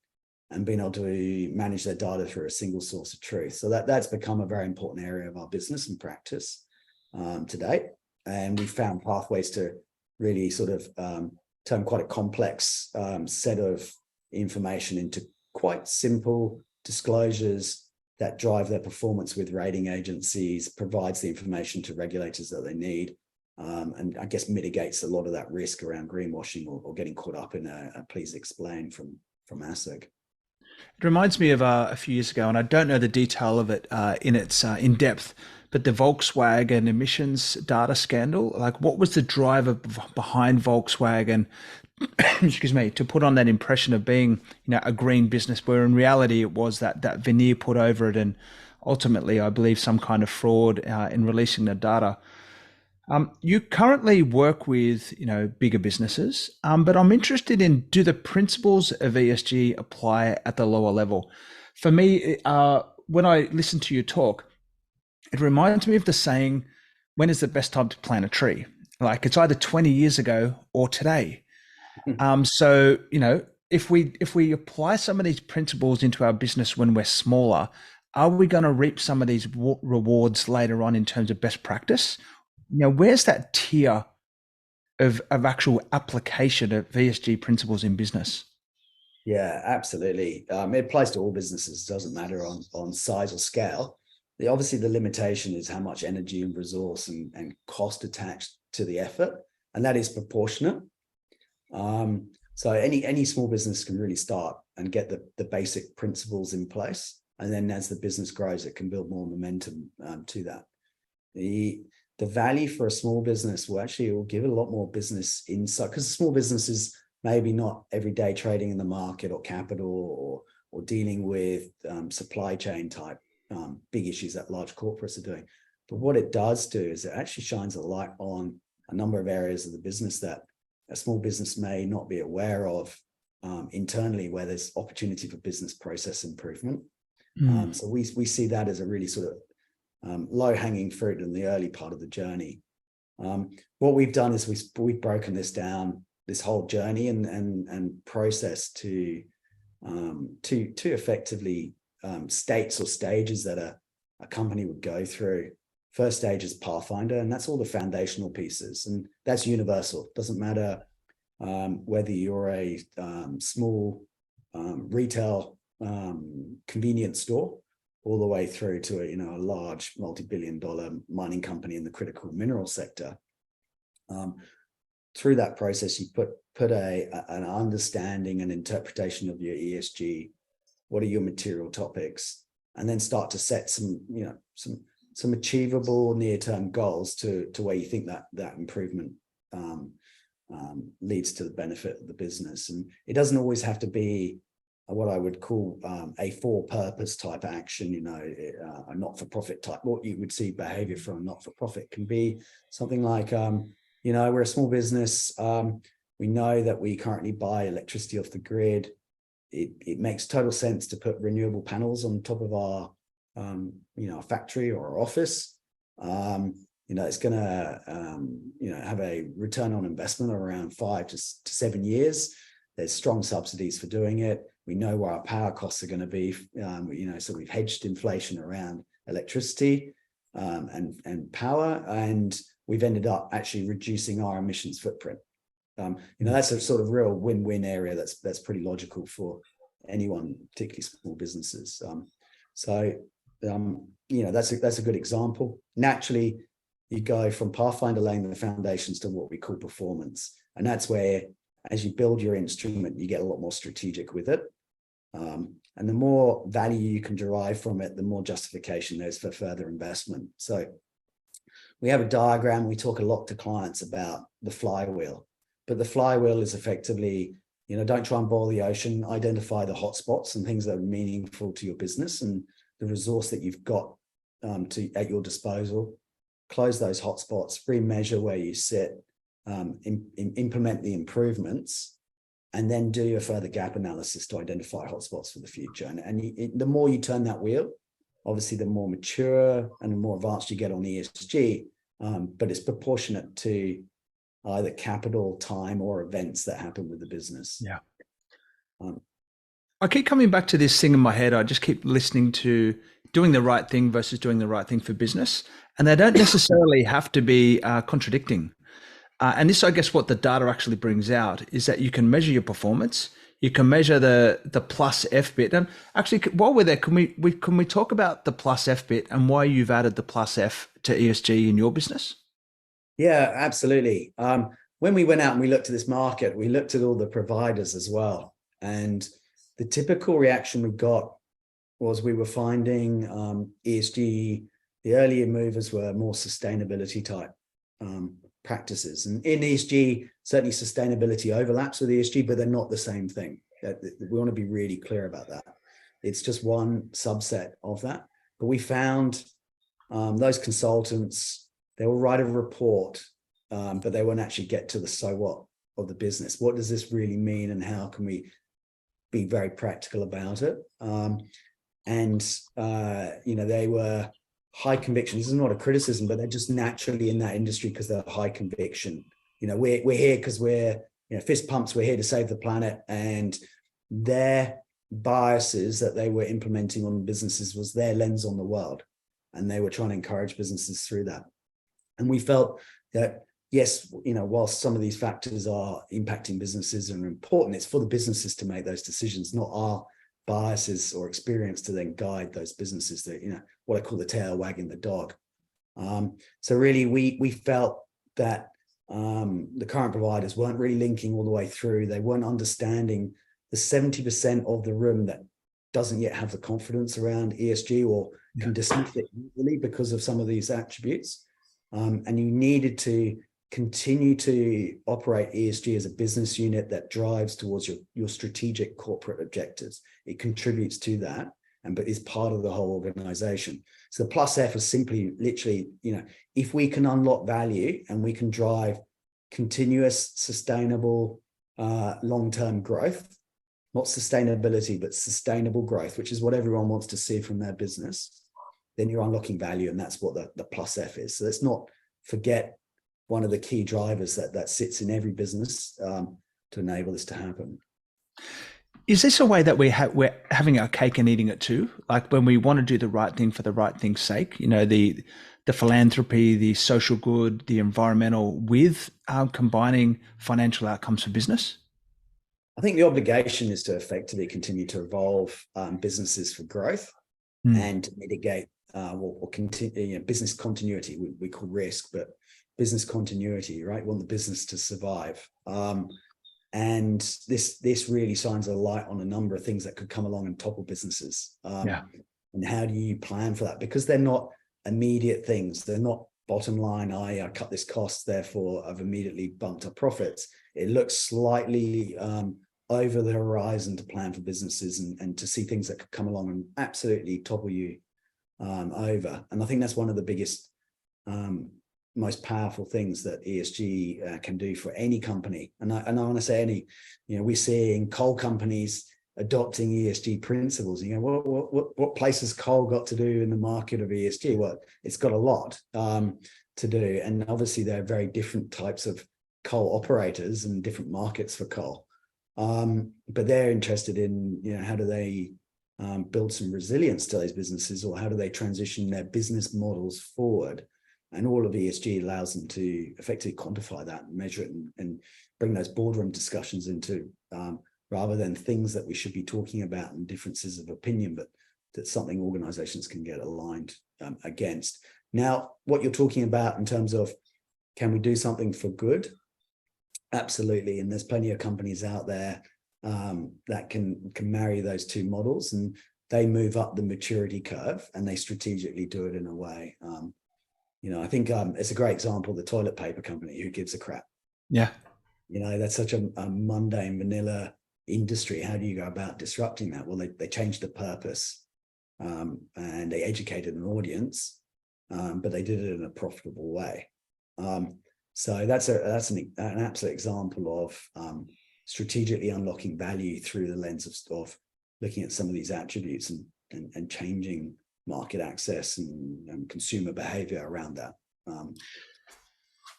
and being able to manage their data through a single source of truth. So that's become a very important area of our business and practice to date. And we found pathways to really sort of turn quite a complex set of information into quite simple disclosures that drive their performance with rating agencies, provides the information to regulators that they need, and I guess mitigates a lot of that risk around greenwashing or getting caught up in a please explain from ASIC. It reminds me of a few years ago, and I don't know the detail of it in depth, but the Volkswagen emissions data scandal. Like, what was the driver behind Volkswagen, excuse me, to put on that impression of being, a green business, where in reality it was that veneer put over it, and ultimately, I believe, some kind of fraud in releasing the data. You currently work with, bigger businesses, but I'm interested in, do the principles of ESG apply at the lower level? For me, when I listen to you talk, it reminds me of the saying, when is the best time to plant a tree? Like, it's either 20 years ago or today. So, if we apply some of these principles into our business when we're smaller, are we going to reap some of these rewards later on in terms of best practice? Where's that tier of actual application of ESG principles in business? Yeah, absolutely. It applies to all businesses. It doesn't matter on size or scale. Obviously, the limitation is how much energy and resource and cost attached to the effort, and that is proportionate. So any small business can really start and get the basic principles in place, and then as the business grows, it can build more momentum to that. The value for a small business will give it a lot more business insight, because small business is maybe not everyday trading in the market or capital or dealing with supply chain type big issues that large corporates are doing. But what it does do is it actually shines a light on a number of areas of the business that a small business may not be aware of internally, where there's opportunity for business process improvement. So we see that as a really sort of low-hanging fruit in the early part of the journey. What we've done is we've broken this down, this whole journey and process to effectively states or stages that a company would go through. First stage is Pathfinder, and that's all the foundational pieces, and that's universal. Doesn't matter whether you're a small retail convenience store, all the way through to a large multi-billion-dollar mining company in the critical mineral sector. Through that process, you put an understanding and interpretation of your ESG. What are your material topics, and then start to set some achievable near-term goals to where you think that improvement leads to the benefit of the business. And it doesn't always have to be what I would call a for-purpose type action, a not-for-profit type. What you would see behavior from a not-for-profit can be something like, we're a small business. We know that we currently buy electricity off the grid. It makes total sense to put renewable panels on top of our, factory or our office. It's going to, have a return on investment of around 5 to 7 years. There's strong subsidies for doing it. We know where our power costs are going to be. So we've hedged inflation around electricity and power, and we've ended up actually reducing our emissions footprint. That's a sort of real win-win area that's pretty logical for anyone, particularly small businesses. So that's a good example. Naturally, you go from Pathfinder laying the foundations to what we call performance. And that's where, as you build your instrument, you get a lot more strategic with it. And the more value you can derive from it, the more justification there's for further investment. So we have a diagram. We talk a lot to clients about the flywheel, but the flywheel is effectively, don't try and boil the ocean, identify the hotspots and things that are meaningful to your business and the resource that you've got at your disposal. Close those hotspots, remeasure where you sit, implement the improvements, and then do a further gap analysis to identify hotspots for the future. And the more you turn that wheel, obviously the more mature and the more advanced you get on ESG, but it's proportionate to either capital, time, or events that happen with the business. Yeah. I keep coming back to this thing in my head. I just keep listening to doing the right thing versus doing the right thing for business. And they don't necessarily have to be contradicting. And this, I guess, what the data actually brings out is that you can measure your performance. You can measure the plus F bit. And actually, while we're there, can we talk about the plus F bit and why you've added the plus F to ESG in your business? Yeah, absolutely. When we went out and we looked at this market, we looked at all the providers as well. And the typical reaction we got was we were finding ESG, the earlier movers were more sustainability type practices. And in ESG, certainly sustainability overlaps with ESG, but they're not the same thing. We want to be really clear about that. It's just one subset of that. But we found those consultants, they will write a report, but they won't actually get to the so what of the business. What does this really mean and how can we be very practical about it? They were high conviction. This is not a criticism, but they're just naturally in that industry because they're high conviction. We're here because we're, fist pumps, we're here to save the planet. And their biases that they were implementing on businesses was their lens on the world. And they were trying to encourage businesses through that. And we felt that, yes, whilst some of these factors are impacting businesses and are important, it's for the businesses to make those decisions, not our biases or experience to then guide those businesses that, what I call the tail wagging the dog. So really, we felt that the current providers weren't really linking all the way through. They weren't understanding the 70% of the room that doesn't yet have the confidence around ESG or can dismiss it easily because of some of these attributes. And you needed to continue to operate ESG as a business unit that drives towards your strategic corporate objectives. It contributes to that, but is part of the whole organization. So the plus F is simply literally, if we can unlock value and we can drive continuous, sustainable, long-term growth, not sustainability, but sustainable growth, which is what everyone wants to see from their business, then you're unlocking value. And that's what the plus F is. So let's not forget one of the key drivers that sits in every business to enable this to happen. Is this a way that we're having our cake and eating it too? Like when we want to do the right thing for the right thing's sake, the philanthropy, the social good, the environmental, with combining financial outcomes for business? I think the obligation is to effectively continue to evolve businesses for growth and mitigate or continue business continuity. We call risk, but business continuity, right? We want the business to survive. And this really shines a light on a number of things that could come along and topple businesses. And how do you plan for that? Because they're not immediate things. They're not bottom line, I cut this cost, therefore I've immediately bumped up profits. It looks slightly over the horizon to plan for businesses and to see things that could come along and absolutely topple you over. And I think that's one of the biggest, most powerful things that ESG can do for any company. And I want to say any, we're seeing coal companies adopting ESG principles. What place has coal got to do in the market of ESG? Well, it's got a lot to do. And obviously there are very different types of coal operators and different markets for coal. But they're interested in, how do they build some resilience to those businesses, or how do they transition their business models forward? And all of ESG allows them to effectively quantify that and measure it and bring those boardroom discussions into, rather than things that we should be talking about and differences of opinion, but that's something organizations can get aligned against. Now, what you're talking about in terms of, can we do something for good? Absolutely. And there's plenty of companies out there that can marry those two models, and they move up the maturity curve, and they strategically do it in a way. I think it's a great example, the toilet paper company, who gives a crap. Yeah. That's such a mundane, vanilla industry. How do you go about disrupting that? Well, they changed the purpose, and they educated an audience, but they did it in a profitable way. So that's an absolute example of strategically unlocking value through the lens of looking at some of these attributes and changing market access and consumer behavior around that.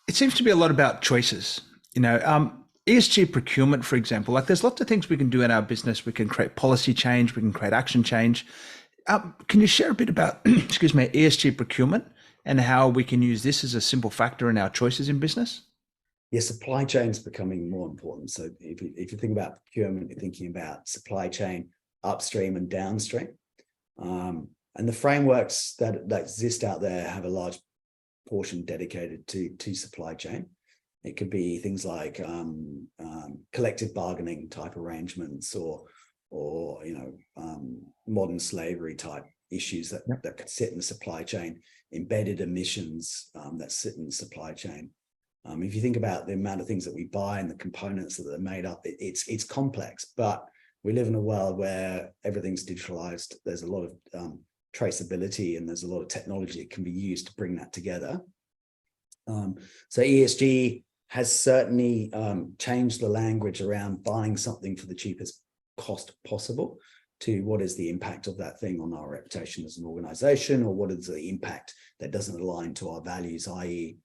It seems to be a lot about choices. ESG procurement, for example, like there's lots of things we can do in our business. We can create policy change, we can create action change. Can you share a bit about, ESG procurement and how we can use this as a simple factor in our choices in business? Yeah, supply chain is becoming more important. So if you think about procurement, you're thinking about supply chain upstream and downstream. And the frameworks that exist out there have a large portion dedicated to supply chain. It could be things like collective bargaining type arrangements, or modern slavery type issues that could sit in the supply chain, embedded emissions that sit in the supply chain. If you think about the amount of things that we buy and the components that are made up, it's complex, but we live in a world where everything's digitalized. There's a lot of traceability, and there's a lot of technology that can be used to bring that together. So ESG has certainly changed the language around buying something for the cheapest cost possible to what is the impact of that thing on our reputation as an organization, or what is the impact that doesn't align to our values, i.e.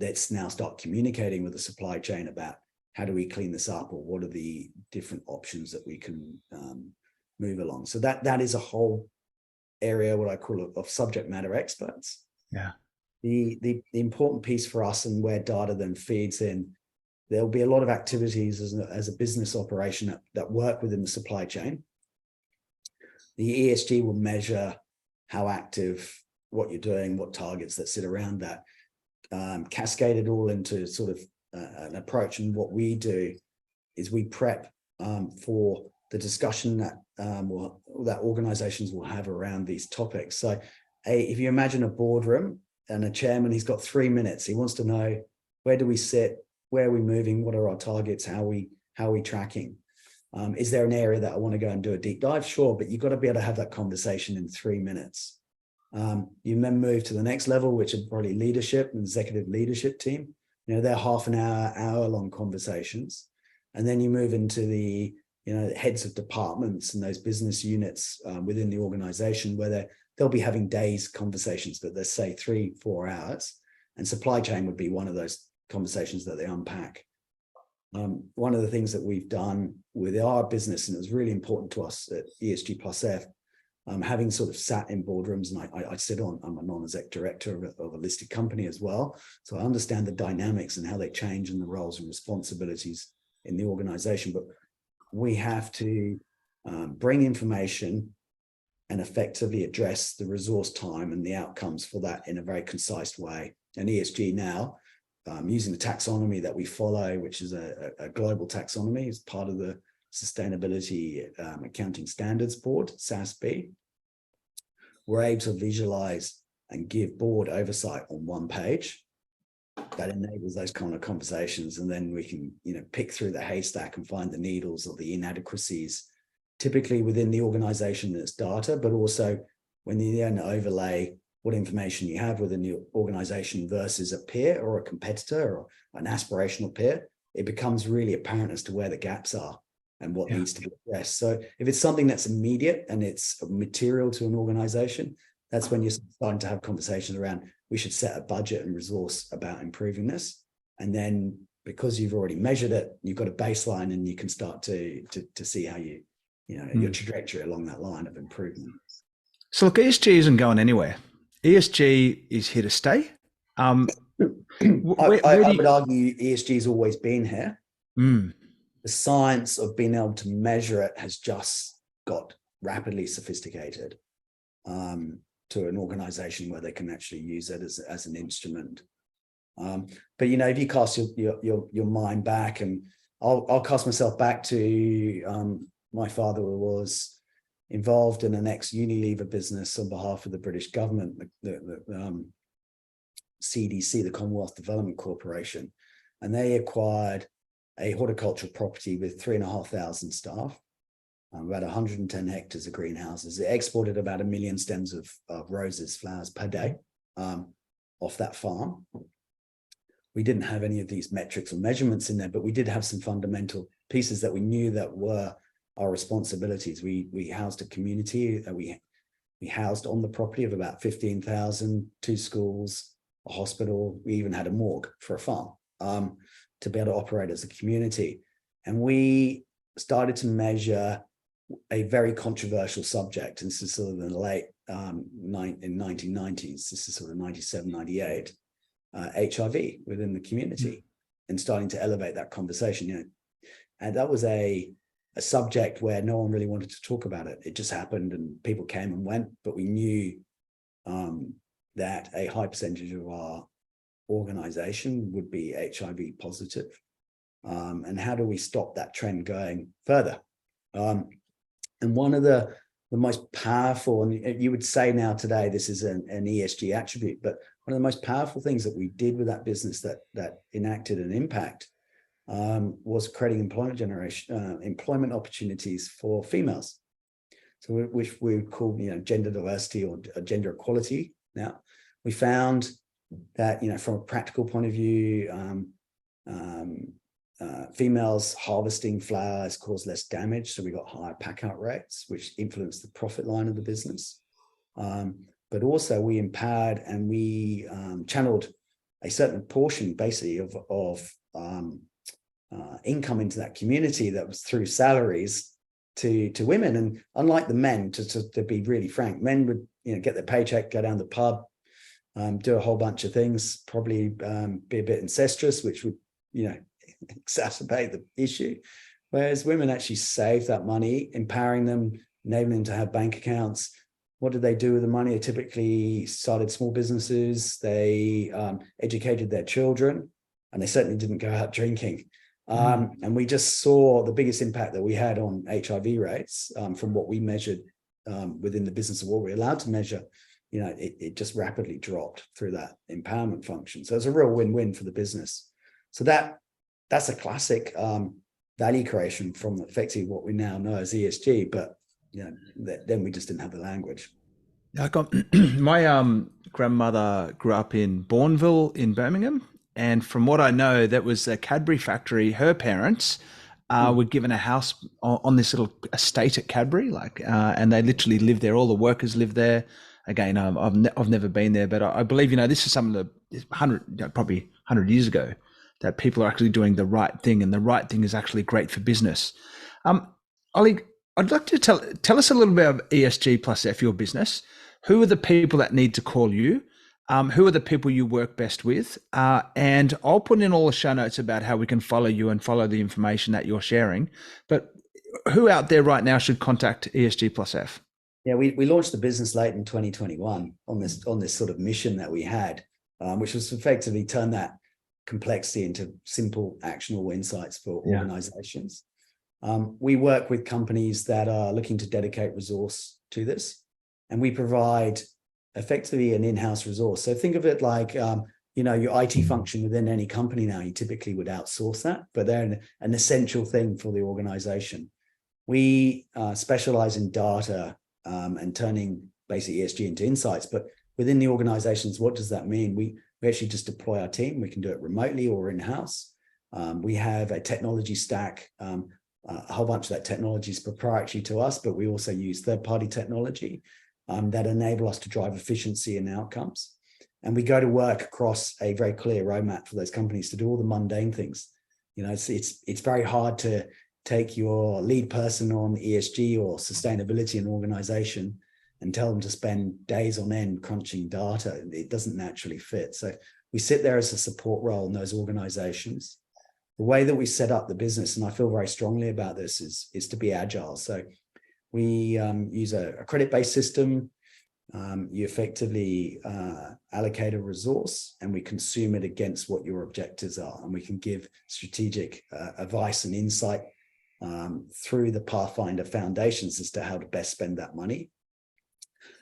Let's now start communicating with the supply chain about how do we clean this up, or what are the different options that we can move along. So that is a whole area, what I call of subject matter experts. Yeah. The important piece for us, and where data then feeds in, there'll be a lot of activities as a business operation that work within the supply chain. The ESG will measure how active, what you're doing, what targets that sit around that, cascaded all into sort of an approach. And what we do is we prep for the discussion that organizations will have around these topics. So if you imagine a boardroom and a chairman, he's got 3 minutes. He wants to know, where do we sit? Where are we moving? What are our targets? How are we tracking? Is there an area that I want to go and do a deep dive? Sure, but you've got to be able to have that conversation in 3 minutes. You then move to the next level, which are probably leadership and executive leadership team. They're half an hour long conversations. And then you move into the heads of departments and those business units within the organization, where they'll be having days conversations, but let's say 3-4 hours. And supply chain would be one of those conversations that they unpack. One of the things that we've done with our business, and it was really important to us at ESG+F, having sort of sat in boardrooms, and I'm a non-exec director of a listed company as well. So I understand the dynamics and how they change and the roles and responsibilities in the organization. But we have to bring information and effectively address the resource time and the outcomes for that in a very concise way. And ESG now, using the taxonomy that we follow, which is a global taxonomy, is part of the Sustainability Accounting Standards Board, SASB, we're able to visualize and give board oversight on one page. That enables those kind of conversations, and then we can pick through the haystack and find the needles or the inadequacies, typically within the organization that's data, but also when you then overlay what information you have within the organization versus a peer or a competitor or an aspirational peer, it becomes really apparent as to where the gaps are and what needs to be addressed. So if it's something that's immediate and it's material to an organization, that's when you're starting to have conversations around, we should set a budget and resource about improving this. And then because you've already measured it, you've got a baseline, and you can start to see how your trajectory along that line of improvement. So look, ESG isn't going anywhere. ESG is here to stay. I would argue ESG has always been here. The science of being able to measure it has just got rapidly sophisticated to an organization where they can actually use it as an instrument. But if you cast your mind back, and I'll cast myself back to my father was involved in an ex-Unilever business on behalf of the British government, the CDC, the Commonwealth Development Corporation, and they acquired a horticultural property with 3,500 staff, about 110 hectares of greenhouses. It exported about 1 million stems of roses, flowers per day off that farm. We didn't have any of these metrics or measurements in there, but we did have some fundamental pieces that we knew that were our responsibilities. We housed a community that we housed on the property of about 15,000, 2 schools, a hospital. We even had a morgue for a farm to be able to operate as a community. And we started to measure a very controversial subject. And this is sort of in the late in 1990s. This is sort of 97, 98. HIV within the community, and starting to elevate that conversation. And that was a subject where no one really wanted to talk about it. It just happened, and people came and went. But we knew that a high percentage of our organization would be HIV positive. And how do we stop that trend going further? And one of the most powerful, and you would say now today, this is an ESG attribute, but one of the most powerful things that we did with that business that enacted an impact was creating employment opportunities for females. So which we call gender diversity or gender equality. Now we found that from a practical point of view, females harvesting flowers cause less damage, so we got higher pack-out rates, which influenced the profit line of the business. But also we empowered and we channeled a certain portion, basically, of income into that community that was through salaries to women. And unlike the men, to be really frank, men would get their paycheck, go down the pub, do a whole bunch of things, probably be a bit incestuous, which would exacerbate the issue. Whereas women actually saved that money, empowering them, enabling them to have bank accounts. What did they do with the money? They typically started small businesses. They educated their children, and they certainly didn't go out drinking. And we just saw the biggest impact that we had on HIV rates from what we measured within the business, of what we're allowed to measure. It just rapidly dropped through that empowerment function. So it's a real win-win for the business. So that's a classic value creation from effectively what we now know as ESG, but then we just didn't have the language. My grandmother grew up in Bourneville in Birmingham, and from what I know, that was a Cadbury factory. Her parents were given a house on this little estate at Cadbury, and they literally lived there. All the workers lived there. Again, I've never been there, but I believe this is some of the probably 100 years ago, that people are actually doing the right thing, and the right thing is actually great for business. Ollie, I'd like to tell us a little bit about ESG+F, your business. Who are the people that need to call you? Who are the people you work best with? And I'll put in all the show notes about how we can follow you and follow the information that you're sharing. But who out there right now should contact ESG+F? Yeah, we launched the business late in 2021 on this sort of mission that we had, which was effectively turn that complexity into simple, actionable insights for organizations. We work with companies that are looking to dedicate resource to this, and we provide effectively an in-house resource. So think of it like, your IT function within any company now, you typically would outsource that, but they're an essential thing for the organization. We specialize in data and turning basic ESG into insights, but within the organizations, what does that mean? We actually just deploy our team. We can do it remotely or in-house. We have a technology stack. A whole bunch of that technology is proprietary to us, but we also use third-party technology that enable us to drive efficiency and outcomes. And we go to work across a very clear roadmap for those companies to do all the mundane things. It's very hard to take your lead person on ESG or sustainability in an organization and tell them to spend days on end crunching data. It doesn't naturally fit. So we sit there as a support role in those organizations. The way that we set up the business, and I feel very strongly about this, is to be agile. So We use a credit-based system. You effectively allocate a resource and we consume it against what your objectives are. And we can give strategic advice and insight through the Pathfinder foundations as to how to best spend that money.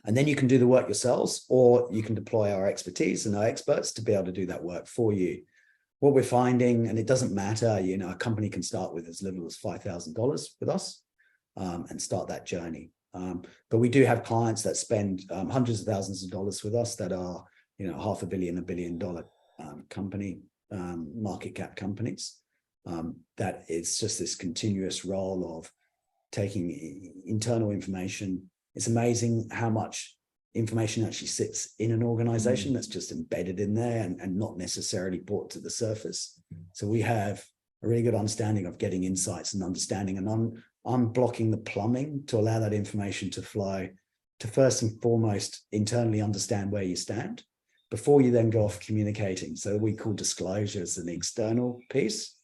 And then you can do the work yourselves, or you can deploy our expertise and our experts to be able to do that work for you. What we're finding, and it doesn't matter, you know, a company can start with as little as $5,000 with us and start that journey. But we do have clients that spend hundreds of thousands of dollars with us that are, you know, $500 million, $1 billion company, market cap companies. That it's just this continuous role of taking internal information. It's amazing how much information actually sits in an organization that's just embedded in there and not necessarily brought to the surface. So we have a really good understanding of getting insights and understanding and unblocking the plumbing to allow that information to flow, to first and foremost internally understand where you stand before you then go off communicating. So we call disclosure as an external piece,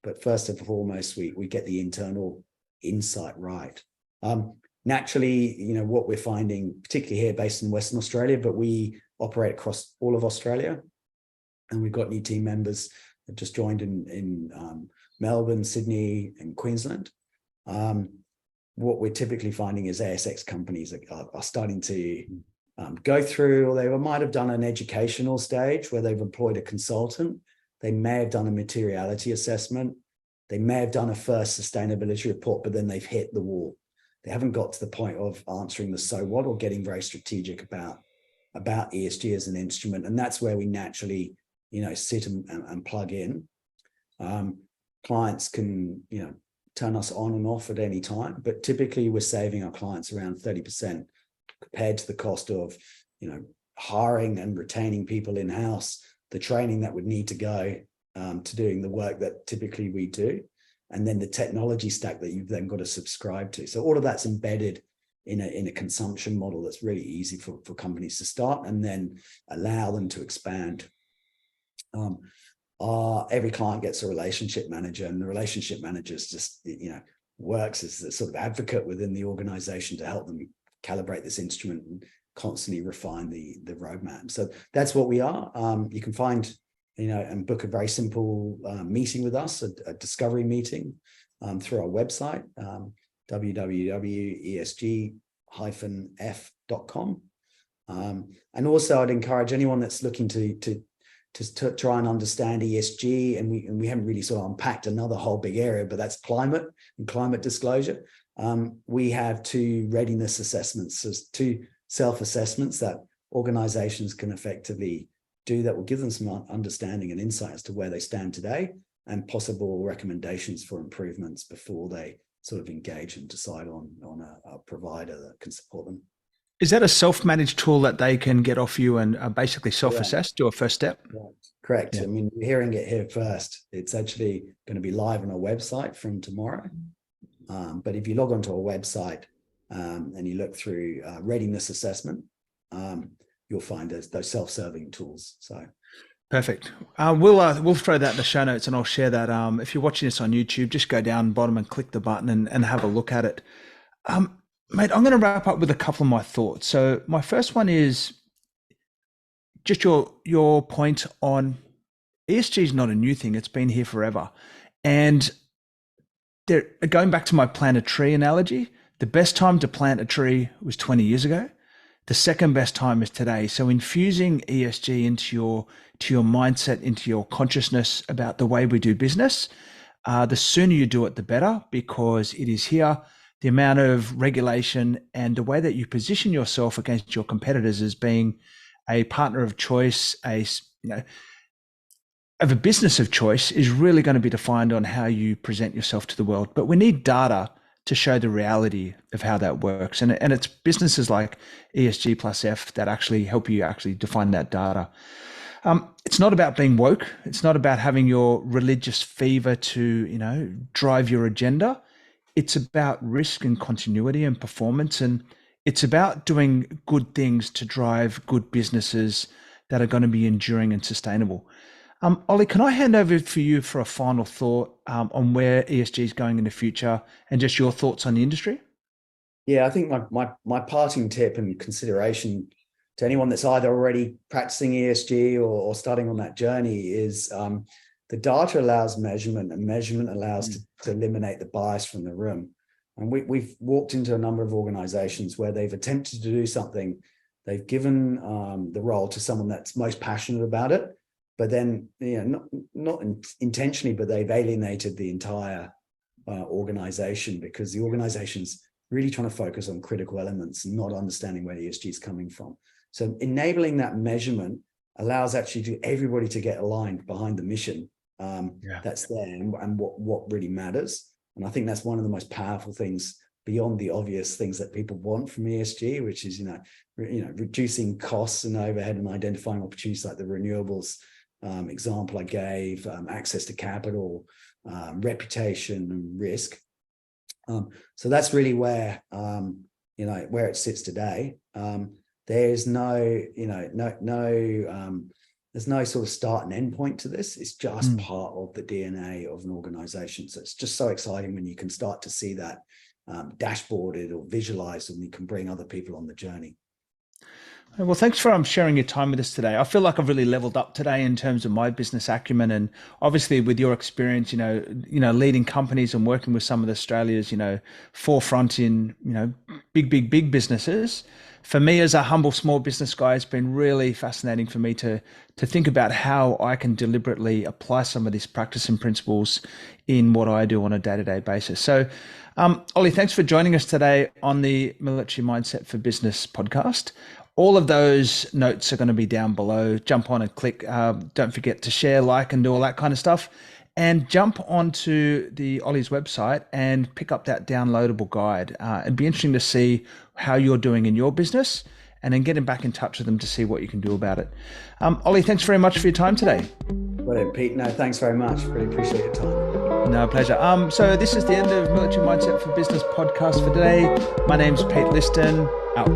but first and foremost, we get the internal insight right. Naturally, you know, what we're finding, particularly here based in Western Australia, but we operate across all of Australia, and we've got new team members that just joined in Melbourne, Sydney, and Queensland. What we're typically finding is ASX companies are starting to go through, or they might have done an educational stage where they've employed a consultant. They may have done a materiality assessment. They may have done a first sustainability report, but then they've hit the wall. They haven't got to the point of answering the so what or getting very strategic about ESG as an instrument. And that's where we naturally, you know, sit and plug in. Clients can, you know, turn us on and off at any time, but typically we're saving our clients around 30% compared to the cost of, you know, hiring and retaining people in-house, the training that would need to go to doing the work that typically we do, and then the technology stack that you've then got to subscribe to. So all of that's embedded in a consumption model that's really easy for companies to start and then allow them to expand. Every client gets a relationship manager, and the relationship manager is just, you know, works as a sort of advocate within the organization to help them calibrate this instrument and constantly refine the roadmap. So that's what we are. You can find, you know, and book a very simple meeting with us, a discovery meeting through our website, www.esg-f.com. And also I'd encourage anyone that's looking to try and understand ESG, and we haven't really sort of unpacked another whole big area, but that's climate and climate disclosure. We have 2 readiness assessments, so 2 self-assessments that organizations can effectively do that will give them some understanding and insight as to where they stand today and possible recommendations for improvements before they sort of engage and decide on a provider that can support them. Is that a self-managed tool that they can get off you and basically self-assess, do a first step? Right. Correct. Yeah. I mean, you're hearing it here first. It's actually going to be live on our website from tomorrow. But if you log onto our website and you look through readiness assessment, you'll find those self-serving tools. So perfect. We'll throw that in the show notes, and I'll share that. If you're watching this on YouTube, just go down bottom and click the button and have a look at it. Mate, I'm going to wrap up with a couple of my thoughts. So my first one is just your point on ESG is not a new thing. It's been here forever. And going back to my plant a tree analogy, the best time to plant a tree was 20 years ago. The second best time is today. So infusing ESG into your mindset, into your consciousness about the way we do business, the sooner you do it, the better, because it is here. The amount of regulation and the way that you position yourself against your competitors as being a partner of choice, of a business of choice, is really going to be defined on how you present yourself to the world. But we need data to show the reality of how that works. And it's businesses like ESG+F that actually help you actually define that data. It's not about being woke. It's not about having your religious fever to, drive your agenda. It's about risk and continuity and performance. And it's about doing good things to drive good businesses that are going to be enduring and sustainable. Ollie, can I hand over for you for a final thought on where ESG is going in the future and just your thoughts on the industry? Yeah, I think my parting tip and consideration to anyone that's either already practicing ESG or starting on that journey is the data allows measurement, and measurement allows to eliminate the bias from the room. And we've walked into a number of organizations where they've attempted to do something. They've given the role to someone that's most passionate about it, but then, not intentionally, but they've alienated the entire organization, because the organization's really trying to focus on critical elements and not understanding where the ESG is coming from. So enabling that measurement allows actually everybody to get aligned behind the mission that's there and what really matters. And I think that's one of the most powerful things beyond the obvious things that people want from ESG, which is, reducing costs and overhead and identifying opportunities like the renewables example I gave, access to capital, reputation and risk. So that's really where, where it sits today. There's there's no sort of start and end point to this. It's just part of the DNA of an organization. So it's just so exciting when you can start to see that dashboarded or visualized, and you can bring other people on the journey. Well, thanks for sharing your time with us today. I feel like I've really leveled up today in terms of my business acumen, and obviously with your experience, leading companies and working with some of Australia's, forefront in, big businesses. For me as a humble small business guy, it's been really fascinating for me to think about how I can deliberately apply some of these practice and principles in what I do on a day-to-day basis. So, Ollie, thanks for joining us today on the Military Mindset for Business podcast. All of those notes are going to be down below. Jump on and click. Don't forget to share, like, and do all that kind of stuff. And jump onto the Ollie's website and pick up that downloadable guide. It'd be interesting to see how you're doing in your business, and then getting back in touch with them to see what you can do about it. Ollie, thanks very much for your time today. Brilliant, Pete. No, thanks very much. Really appreciate your time. No, pleasure. So this is the end of Military Mindset for Business podcast for today. My name's Pete Liston. Out.